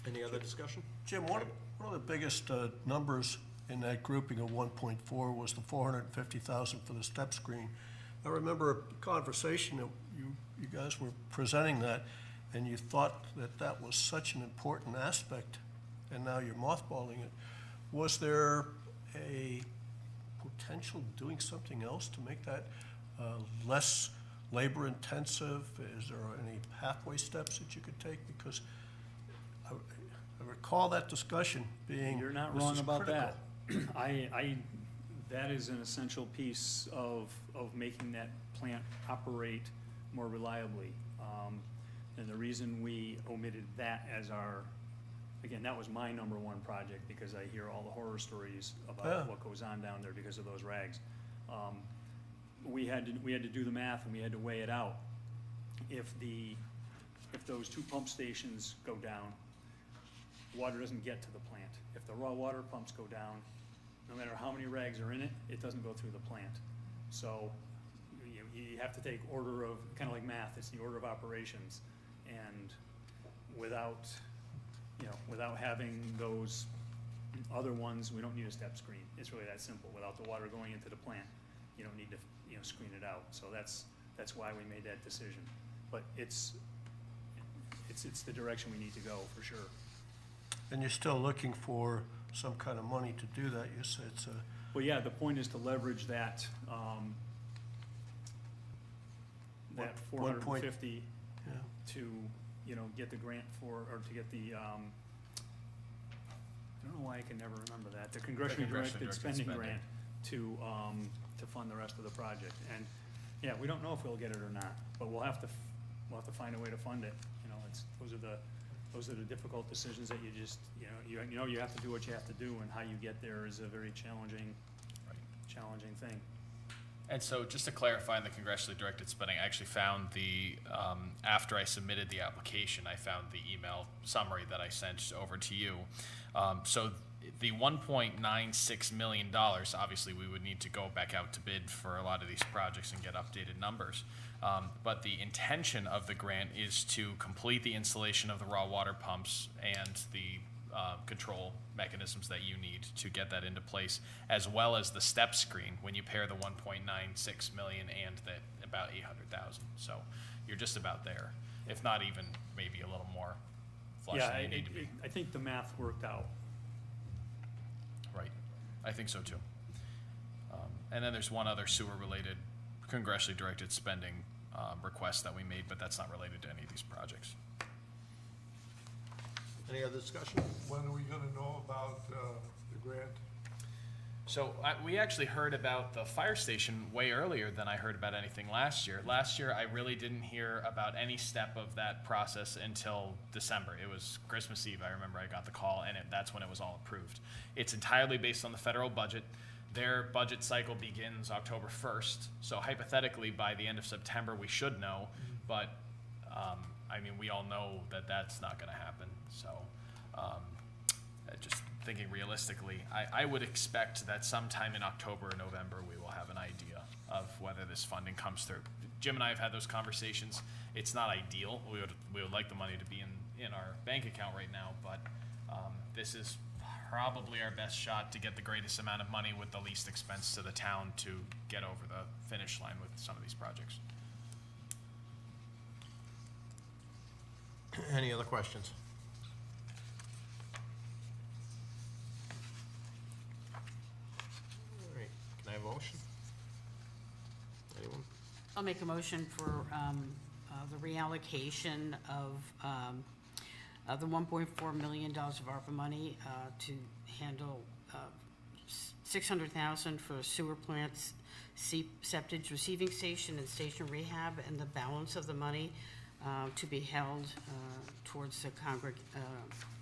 Any other discussion? Jim, one of the biggest numbers in that grouping of 1.4 was the $450,000 for the step screen. I remember a conversation that you guys were presenting that, and you thought that that was such an important aspect, and now you're mothballing it. Was there a potential doing something else to make that less labor intensive? Is there any pathway steps that you could take? Because I recall that discussion being. You're not this wrong is about critical. that. That is an essential piece of making that plant operate more reliably. And the reason we omitted that as again, that was my #1 project, because I hear all the horror stories about what goes on down there because of those rags. We had to do the math, and we had to weigh it out. If those 2 pump stations go down, water doesn't get to the plant. If the raw water pumps go down, no matter how many rags are in it, it doesn't go through the plant. So you have to take order of, kind of like math, it's the order of operations. And without having those other ones, we don't need a step screen. It's really that simple. Without the water going into the plant, you don't need to screen it out. So that's why we made that decision. But it's the direction we need to go, for sure. And you're still looking for some kind of money to do that. You said it's a. Well, yeah, the point is to leverage that, that 450 Yeah. to, get the grant or to get the, I don't know why I can never remember that, the congressionally directed spending grant to fund the rest of the project. And, yeah, we don't know if we'll get it or not, but we'll have to find a way to fund it. Those are the difficult decisions that you just, you have to do what you have to do, and how you get there is a very challenging thing. And so, just to clarify, in the congressionally directed spending, I actually found after I submitted the application, I found the email summary that I sent over to you. So the $1.96 million, obviously we would need to go back out to bid for a lot of these projects and get updated numbers. But the intention of the grant is to complete the installation of the raw water pumps and the control mechanisms that you need to get that into place, as well as the step screen when you pair the 1.96 million and the about 800,000. So you're just about there, if not even maybe a little more flush Yeah, than you need to be. I think the math worked out I think so too. And then there's one other sewer-related, congressionally directed spending request that we made, but that's not related to any of these projects. Any other discussion? When are we gonna know about the grant? So we actually heard about the fire station way earlier than I heard about anything last year. Last year, I really didn't hear about any step of that process until December. It was Christmas Eve, I remember I got the call, and that's when it was all approved. It's entirely based on the federal budget. Their budget cycle begins October 1st, so hypothetically, by the end of September, we should know, but, I mean, we all know that that's not gonna happen, so, just thinking realistically, I would expect that sometime in October or November, we will have an idea of whether this funding comes through. Jim and I have had those conversations. It's not ideal. We would like the money to be in our bank account right now, but this is probably our best shot to get the greatest amount of money with the least expense to the town to get over the finish line with some of these projects. Any other questions? All right, can I have a motion? Anyone? I'll make a motion for the reallocation of the $1.4 million of ARPA money to handle $600,000 for sewer plants, septic receiving station and station rehab, and the balance of the money to be held towards the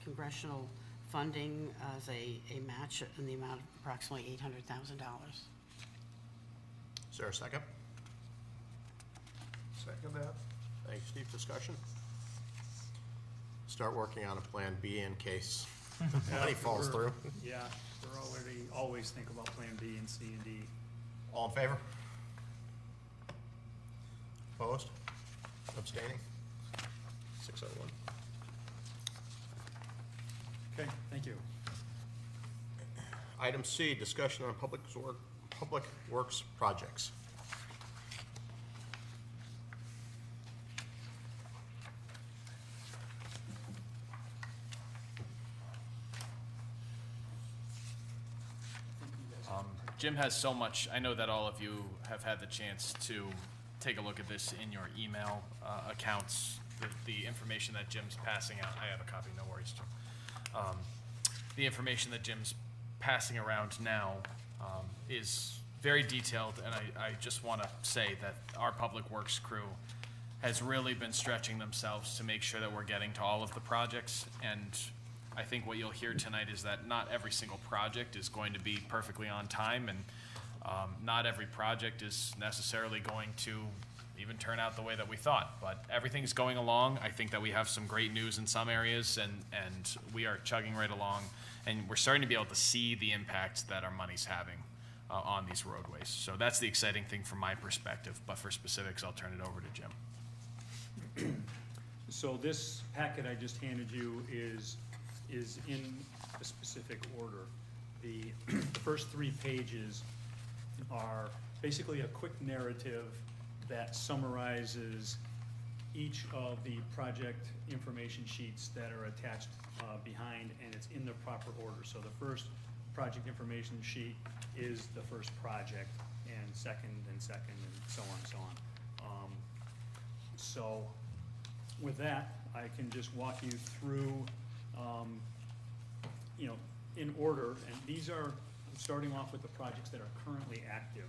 congressional funding as a match in the amount of approximately $800,000. Is there a second? Second that? Thanks, Steve. Discussion? Start working on a plan B in case the money falls through. Yeah, always think about Plan B and C and D. All in favor? Opposed? Abstaining? 601. Okay, thank you. Item C, discussion on public works projects. Jim has so much. I know that all of you have had the chance to take a look at this in your email accounts, the information that Jim's passing out. I have a copy, no worries, Jim. The information that Jim's passing around now is very detailed, and I just want to say that our Public Works crew has really been stretching themselves to make sure that we're getting to all of the projects, and I think what you'll hear tonight is that not every single project is going to be perfectly on time, and not every project is necessarily going to even turn out the way that we thought. But everything's going along. I think that we have some great news in some areas, and we are chugging right along, and we're starting to be able to see the impact that our money's having on these roadways. So that's the exciting thing from my perspective, but for specifics, I'll turn it over to Jim. So this packet I just handed you is in a specific order. The first 3 pages are basically a quick narrative that summarizes each of the project information sheets that are attached behind, and it's in the proper order. So the first project information sheet is the first project, and second, and so on and so on. So with that, I can just walk you through in order, and these are starting off with the projects that are currently active.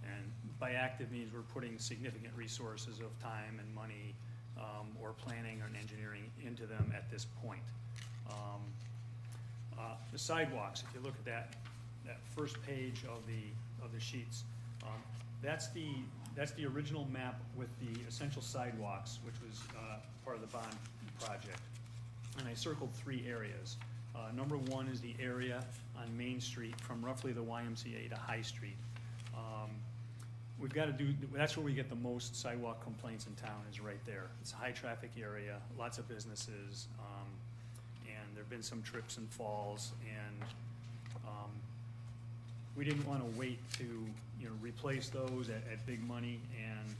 And by active means we're putting significant resources of time and money or planning and engineering into them at this point. The sidewalks, if you look at that first page of the sheets, that's the original map with the essential sidewalks, which was part of the bond project. And I circled 3 areas. Number 1 is the area on Main Street from roughly the YMCA to High Street. We've got to do, that's where we get the most sidewalk complaints in town, is right there. It's a high traffic area, lots of businesses, and there've been some trips and falls, and we didn't want to wait to replace those at big money, and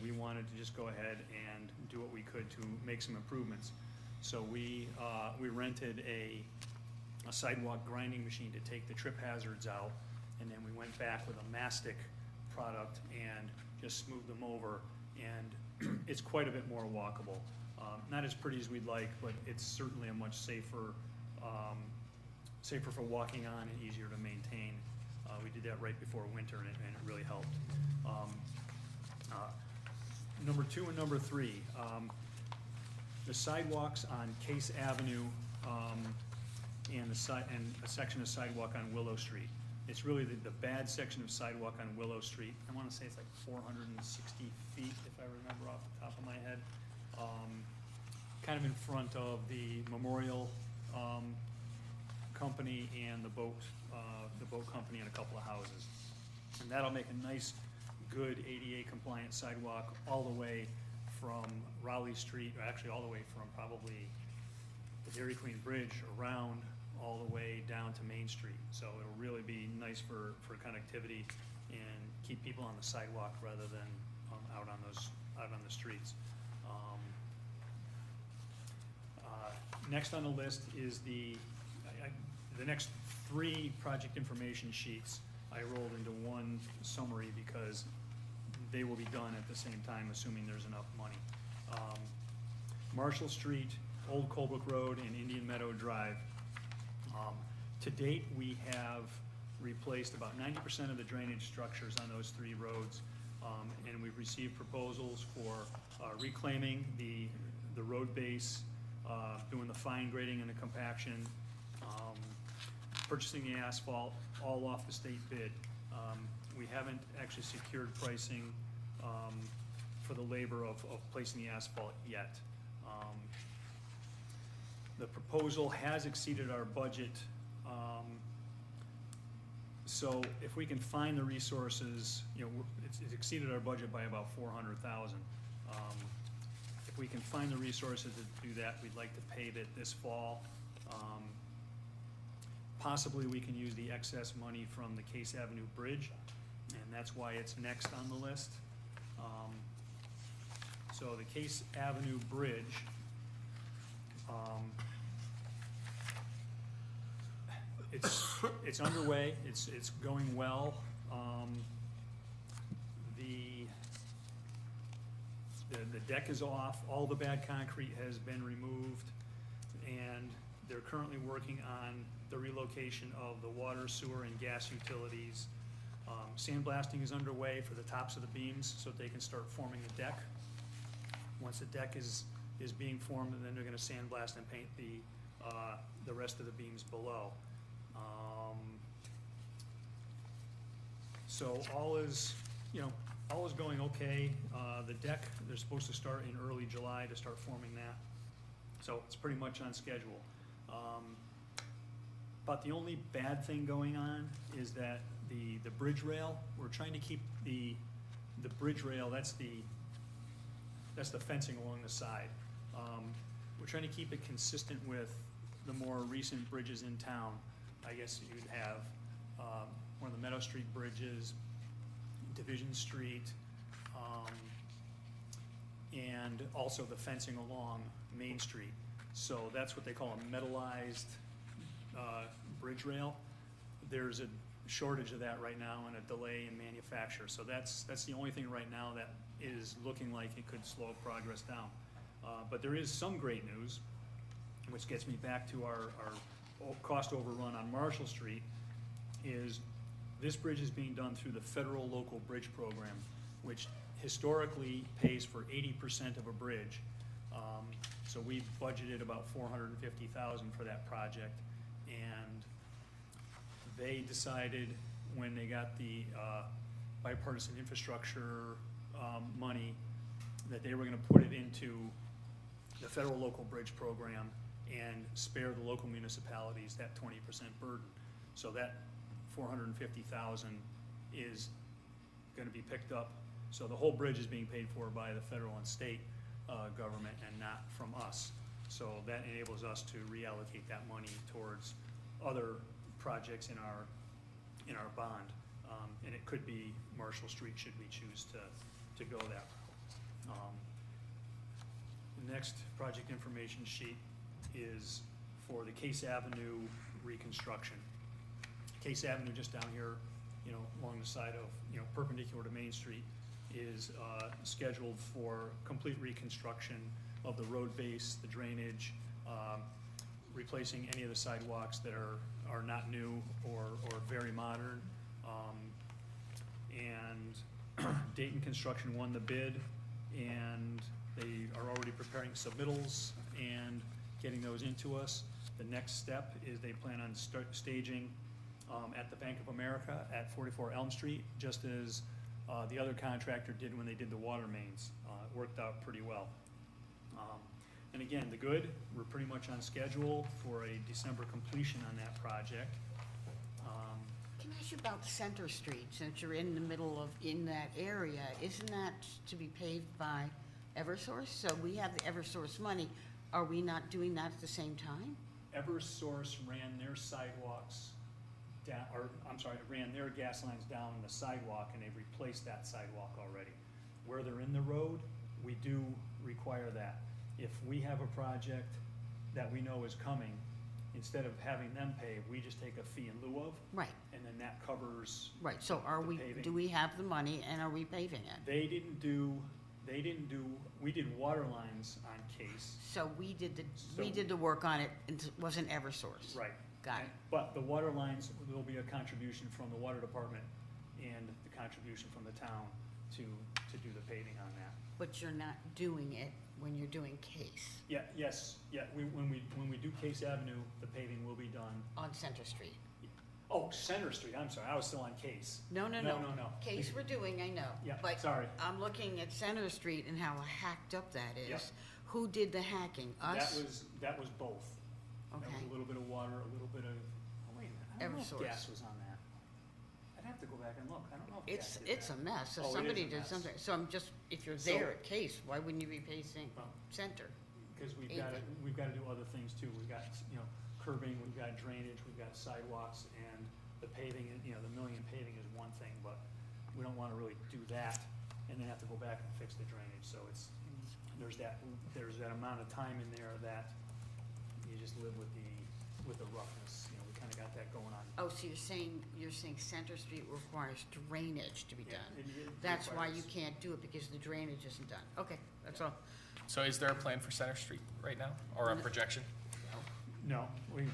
we wanted to just go ahead and do what we could to make some improvements. So we rented a a sidewalk grinding machine to take the trip hazards out, and then we went back with a mastic product and just smoothed them over, and it's quite a bit more walkable. Not as pretty as we'd like, but it's certainly a much safer, safer for walking on and easier to maintain. We did that right before winter, and it really helped. Number 2 and number 3, the sidewalks on Case Avenue and a section of sidewalk on Willow Street. It's really the bad section of sidewalk on Willow Street. I want to say it's like 460 feet, if I remember off the top of my head. Kind of in front of the Memorial Company and the boat company and a couple of houses. And that'll make a nice, good ADA compliant sidewalk all the way from Raleigh Street, or actually all the way from probably the Dairy Queen Bridge around all the way down to Main Street. So it'll really be nice for connectivity and keep people on the sidewalk rather than out on the streets. Next on the list is the next 3 project information sheets I rolled into one summary because they will be done at the same time, assuming there's enough money. Marshall Street, Old Colebrook Road, and Indian Meadow Drive. To date, we have replaced about 90% of the drainage structures on those 3 roads, and we've received proposals for reclaiming the road base, doing the fine grading and the compaction, purchasing the asphalt, all off the state bid. We haven't actually secured pricing for the labor of placing the asphalt yet. The proposal has exceeded our budget, so if we can find the resources, it's exceeded our budget by about $400,000. If we can find the resources to do that, we'd like to pave it this fall. Possibly we can use the excess money from the Case Avenue Bridge, and that's why it's next on the list. So the Case Avenue Bridge, it's underway, it's going well. The deck is off, all the bad concrete has been removed, and they're currently working on the relocation of the water, sewer, and gas utilities. Sandblasting is underway for the tops of the beams so that they can start forming the deck. Once the deck is being formed, and then they're gonna sandblast and paint the rest of the beams below. So all is going okay. The deck, they're supposed to start in early July to start forming that. So it's pretty much on schedule. But the only bad thing going on is that the bridge rail, we're trying to keep the bridge rail, that's the fencing along the side. We're trying to keep it consistent with the more recent bridges in town. I guess you'd have one of the Meadow Street bridges, Division Street, and also the fencing along Main Street. So that's what they call a metallized bridge rail. There's a shortage of that right now and a delay in manufacture. So that's the only thing right now that is looking like it could slow progress down. But there is some great news, which gets me back to our cost overrun on Marshall Street, is this bridge is being done through the federal local bridge program, which historically pays for 80% of a bridge. So we budgeted about $450,000 for that project, and they decided when they got the bipartisan infrastructure money that they were going to put it into the federal local bridge program and spare the local municipalities that 20% burden. So that $450,000 is going to be picked up. So the whole bridge is being paid for by the federal and state government and not from us. So that enables us to reallocate that money towards other projects in our bond. And it could be Marshall Street should we choose to go that route. The next project information sheet is for the Case Avenue reconstruction. Case Avenue, just down here, along the side of, perpendicular to Main Street, is scheduled for complete reconstruction of the road base, the drainage, replacing any of the sidewalks that are not new or very modern. And Dayton Construction won the bid, and they are already preparing submittals and getting those into us. The next step is they plan on staging at the Bank of America at 44 Elm Street, just as the other contractor did when they did the water mains. It worked out pretty well. And again, the good, we're pretty much on schedule for a December completion on that project. Can I ask you about Center Street, since you're in the middle of, in that area, isn't that to be paved by Eversource? So we have the Eversource money, are we not doing that at the same time? Eversource ran their sidewalks down, ran their gas lines down the sidewalk, and they've replaced that sidewalk already. Where they're in the road, we do require that. If we have a project that we know is coming, instead of having them pay, we just take a fee in lieu of, Right, and then that covers. right, so the paving. do we have the money and are we paving it? We did water lines on Case. So we did the work on it, and it wasn't Eversource? Right. Got it. But the water lines, there'll be a contribution from the water department and the contribution from the town to do the paving on that. But you're not doing it when you're doing Case When we do Case Avenue, the paving will be done. on Center Street? Oh, Center Street, I'm sorry, I was still on Case. No. No. Case we're doing, I know. Yeah, But sorry. I'm looking at Center Street and how hacked up that is. Yep. Who did the hacking? Us? That was both. That was Okay. a little bit of water, a little bit of, oh, wait a minute, I don't know if Eversource. gas was on that. I'd have to go back and look, I don't know if gas did It's that. a mess. Oh, it If is somebody a did mess. something, so I'm just, if you're So- there at Case, why wouldn't you be pacing Well, Center? Because we've Anything. got to do other things too. We've got, curbing, we've got drainage, we've got sidewalks, and the paving, the milling and paving is one thing, but we don't want to really do that and then have to go back and fix the drainage. So there's that amount of time in there that you just live with the roughness. We kind of got that going on. Oh, so you're saying Center Street requires drainage to be Yeah, done? it That's why requires- you can't do it, because the drainage isn't done. Okay, that's all. So is there a plan for Center Street right now, or a projection? No,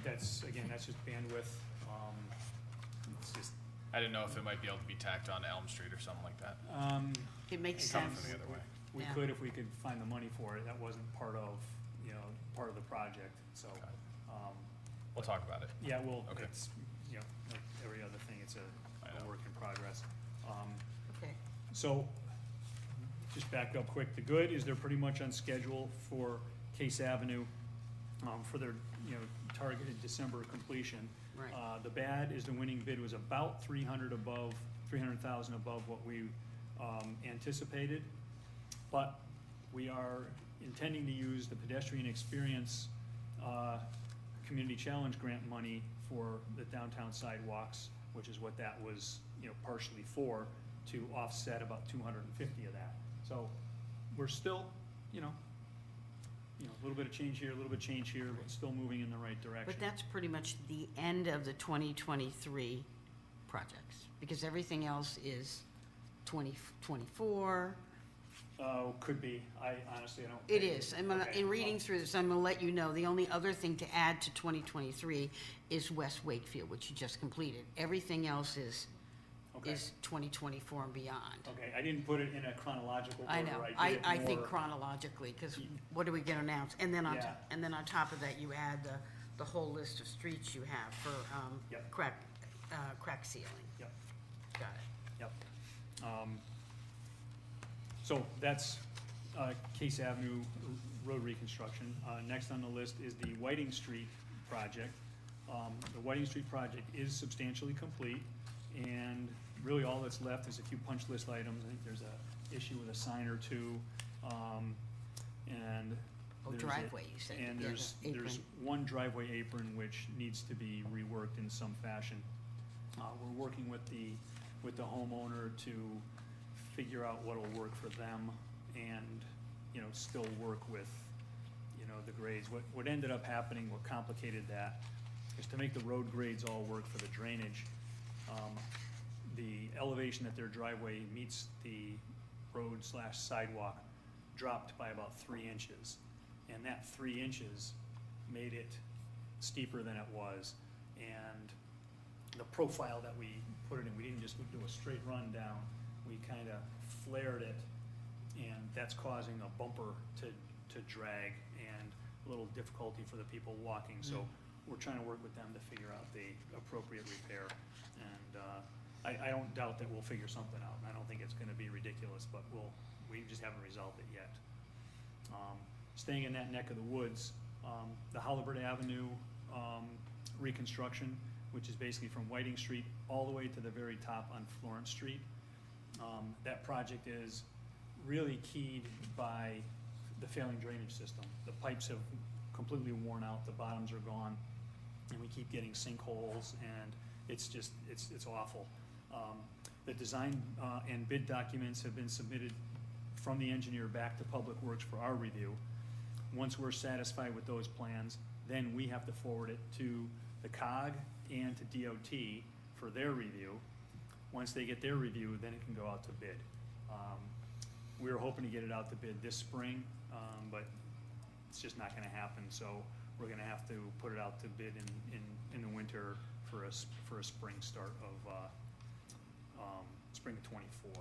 that's just bandwidth. It's just, I didn't know if it might be able to be tacked on Elm Street or something like that. It makes Coming sense. from the other way. we Yeah. could if we could find the money for it. That wasn't part of the project, so. Okay. We'll talk about it. Yeah, well, Okay. it's, like every other thing, it's I a know. work in progress. Okay. So, just back up quick, the good is they're pretty much on schedule for Case Avenue, for their, targeted December completion. Right. The bad is the winning bid was about 300,000 above what we, anticipated. But we are intending to use the pedestrian experience, community challenge grant money for the downtown sidewalks, which is what that was, partially for, to offset about 250 of that. So we're still, a little bit of change here, a little bit of change here, but still moving in the right direction. But that's pretty much the end of the 2023 projects, because everything else is 2024. Could be. I honestly, I don't. It is. Okay, In reading well, through this, I'm going to let you know, the only other thing to add to 2023 is West Wakefield, which you just completed. Everything else is Okay. 2024 and beyond. Okay, I didn't put it in a chronological order. I know. did it I think more- chronologically, because what are we going to announce? And then Yeah. on top of that, you add the whole list of streets you have for Yep. crack sealing. Yep. Got it. Yep. So that's Case Avenue road reconstruction. Next on the list is the Whiting Street project. The Whiting Street project is substantially complete, and really all that's left is a few punch list items. I think there's a issue with a sign or two, and Oh, there's driveway, you said. And Yeah, there's the apron. one driveway apron which needs to be reworked in some fashion. We're working with the homeowner to figure out what'll work for them and, still work with, the grades. What ended up happening, what complicated that is to make the road grades all work for the drainage. The elevation that their driveway meets the road/sidewalk dropped by about 3 inches. And that 3 inches made it steeper than it was. And the profile that we put it in, we didn't just do a straight run down, we kind of flared it, and that's causing a bumper to drag and a little difficulty for the people walking. So we're trying to work with them to figure out the appropriate repair. And I don't doubt that we'll figure something out, and I don't think it's gonna be ridiculous, but we just haven't resolved it yet. Staying in that neck of the woods, the Holabird Avenue reconstruction, which is basically from Whiting Street all the way to the very top on Florence Street. That project is really keyed by the failing drainage system. The pipes have completely worn out, the bottoms are gone, and we keep getting sinkholes, and it's awful. The design and bid documents have been submitted from the engineer back to Public Works for our review. Once we're satisfied with those plans, then we have to forward it to the COG and to DOT for their review. Once they get their review, then it can go out to bid. We were hoping to get it out to bid this spring, but it's just not gonna happen, so we're gonna have to put it out to bid in the winter for a spring start of, spring of '24.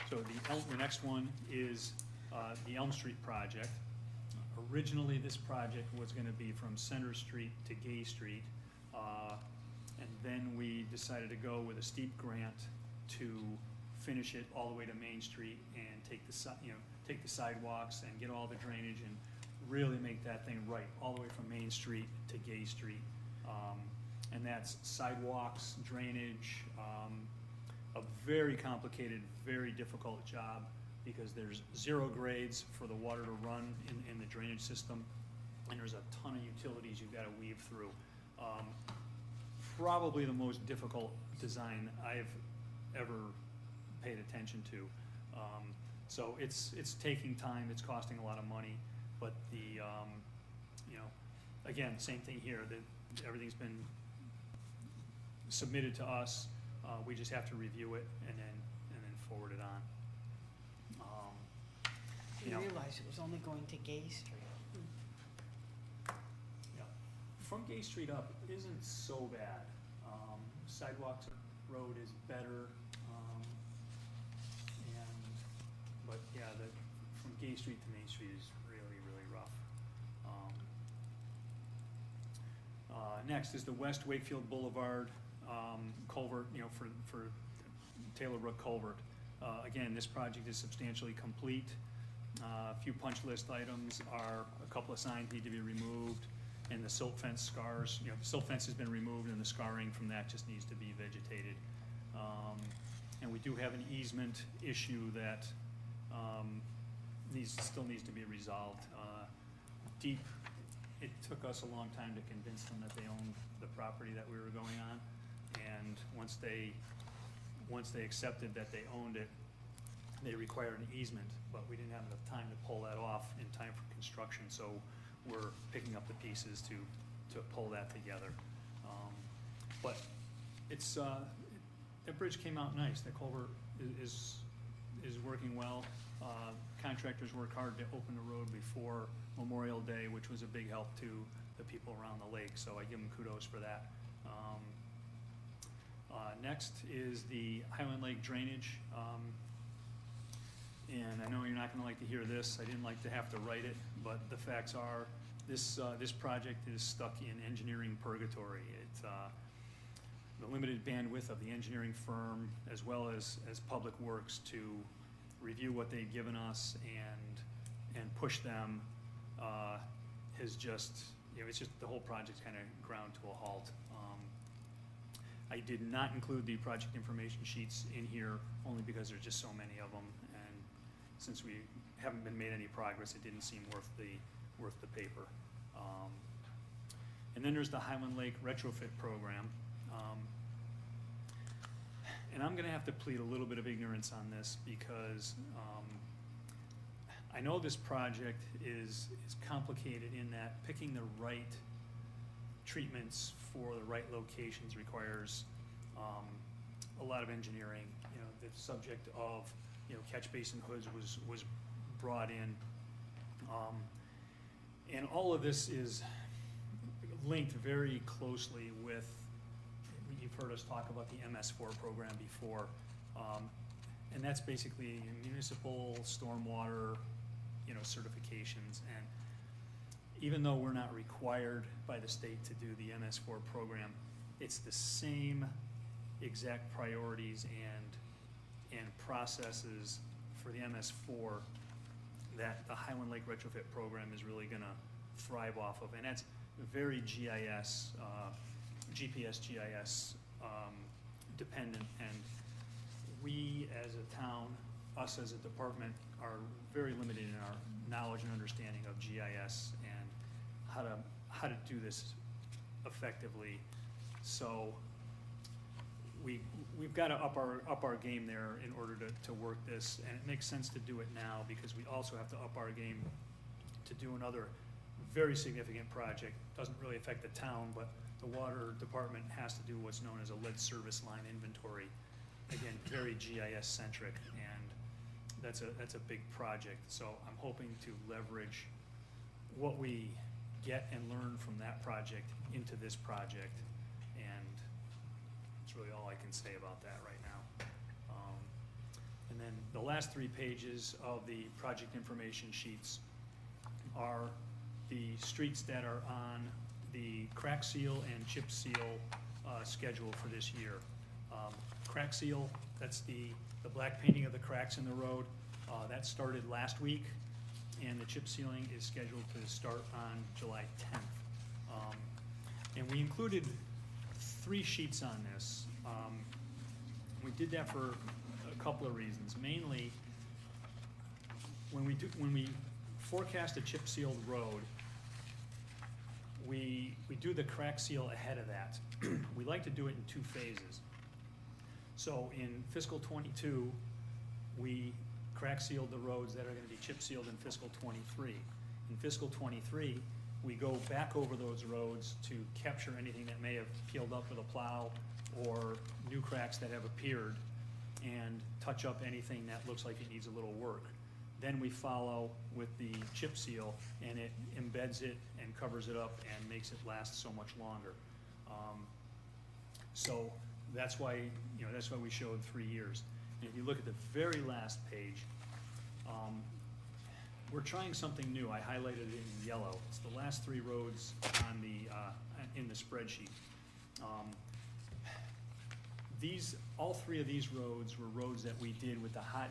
So the next one is the Elm Street project. Originally, this project was gonna be from Center Street to Gay Street, and then we decided to go with a steep grant to finish it all the way to Main Street and take the sidewalks and get all the drainage and really make that thing right, all the way from Main Street to Gay Street. And that's sidewalks, drainage, a very complicated, very difficult job, because there's 0 grades for the water to run in the drainage system, and there's a ton of utilities you've got to weave through. Probably the most difficult design I've ever paid attention to. So it's taking time, it's costing a lot of money, but again, same thing here, that everything's been submitted to us. We just have to review it and then forward it on. Didn't realize it was only going to Gay Street. Yeah. From Gay Street up isn't so bad. Sidewalks road is better, but yeah, from Gay Street to Main Street is really, really rough. Next is the West Wakefield Boulevard culvert, for Taylor Brook culvert. Again, this project is substantially complete. A few punch list items are a couple of signs need to be removed, and the silt fence scars, the silt fence has been removed and the scarring from that just needs to be vegetated. And we do have an easement issue that still needs to be resolved. Deep, it took us a long time to convince them that they owned the property that we were going on, and once they accepted that they owned it, they required an easement, but we didn't have enough time to pull that off in time for construction, so we're picking up the pieces to pull that together. But it's, that bridge came out nice. The culvert is working well. Contractors worked hard to open the road before Memorial Day, which was a big help to the people around the lake, so I give them kudos for that. Next is the Highland Lake drainage. And I know you're not gonna like to hear this. I didn't like to have to write it, but the facts are, this project is stuck in engineering purgatory. It's the limited bandwidth of the engineering firm, as well as Public Works, to review what they've given us and push them, has just, it's just, the whole project's kind of ground to a halt. I did not include the project information sheets in here, only because there's just so many of them, and since we haven't been made any progress, it didn't seem worth the paper. And then there's the Highland Lake retrofit program. And I'm gonna have to plead a little bit of ignorance on this, because I know this project is complicated in that picking the right treatments for the right locations requires a lot of engineering. You know, the subject of, you know, catch basin hoods was brought in. And all of this is linked very closely with, you've heard us talk about the MS4 program before. And that's basically municipal stormwater, you know, certifications. And even though we're not required by the state to do the MS4 program, it's the same exact priorities and processes for the MS4 that the Highland Lake Retrofit Program is really gonna thrive off of. And that's very GIS, GPS GIS dependent. And we as a town, us as a department, are very limited in our knowledge and understanding of GIS and how to do this effectively. So we've got to up our game there in order to work this, and it makes sense to do it now because we also have to up our game to do another very significant project. Doesn't really affect the town, but the water department has to do what's known as a lead service line inventory. Again, very GIS centric, and that's a big project. So I'm hoping to leverage what we get and learn from that project into this project, and that's really all I can say about that right now. And then the last 3 pages of the project information sheets are the streets that are on the crack seal and chip seal schedule for this year. Crack seal, that's the black painting of the cracks in the road. That started last week, and the chip sealing is scheduled to start on July 10th. And we included 3 sheets on this. We did that for a couple of reasons. Mainly, when we forecast a chip sealed road, we do the crack seal ahead of that. We like to do it in 2 phases. So in fiscal 22, we crack sealed the roads that are gonna be chip sealed in fiscal 23. In fiscal 23, we go back over those roads to capture anything that may have peeled up with a plow or new cracks that have appeared and touch up anything that looks like it needs a little work. Then we follow with the chip seal, and it embeds it and covers it up and makes it last so much longer. So that's why, you know, that's why we showed 3 years. And if you look at the very last page, we're trying something new. I highlighted it in yellow. It's the last 3 roads on the in the spreadsheet. All 3 of these roads were roads that we did with the hot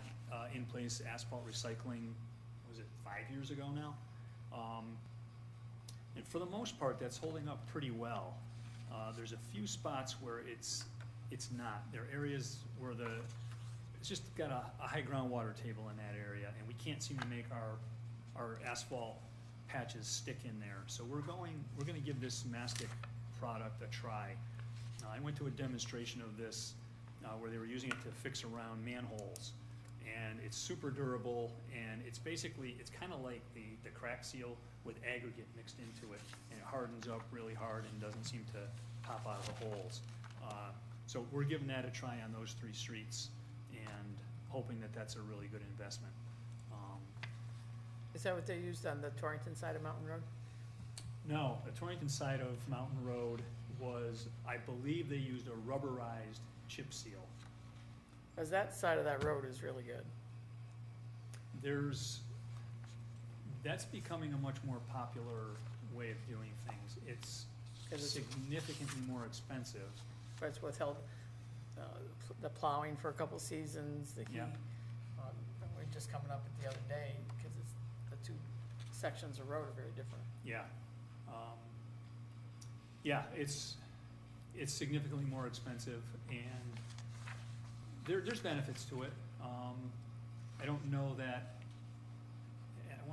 in-place asphalt recycling. Was it 5 years ago now? And for the most part, that's holding up pretty well. There's a few spots where it's not. There are areas where it's just got a high groundwater table in that area, and we can't seem to make our asphalt patches stick in there. So we're gonna give this mastic product a try. I went to a demonstration of this where they were using it to fix around manholes, and it's super durable, and it's kind of like the crack seal with aggregate mixed into it, and it hardens up really hard and doesn't seem to pop out of the holes. So we're giving that a try on those 3 streets and hoping that that's a really good investment. Is that what they used on the Torrington side of Mountain Road? No, the Torrington side of Mountain Road was, I believe they used a rubberized chip seal. Because that side of that road is really good. That's becoming a much more popular way of doing things. It's significantly more expensive. That's what's held, the plowing for a couple seasons, the heat. Yeah. We're just coming up with the other day, because it's, the 2 sections of road are very different. Yeah. Yeah, it's significantly more expensive, and there's benefits to it. I don't know that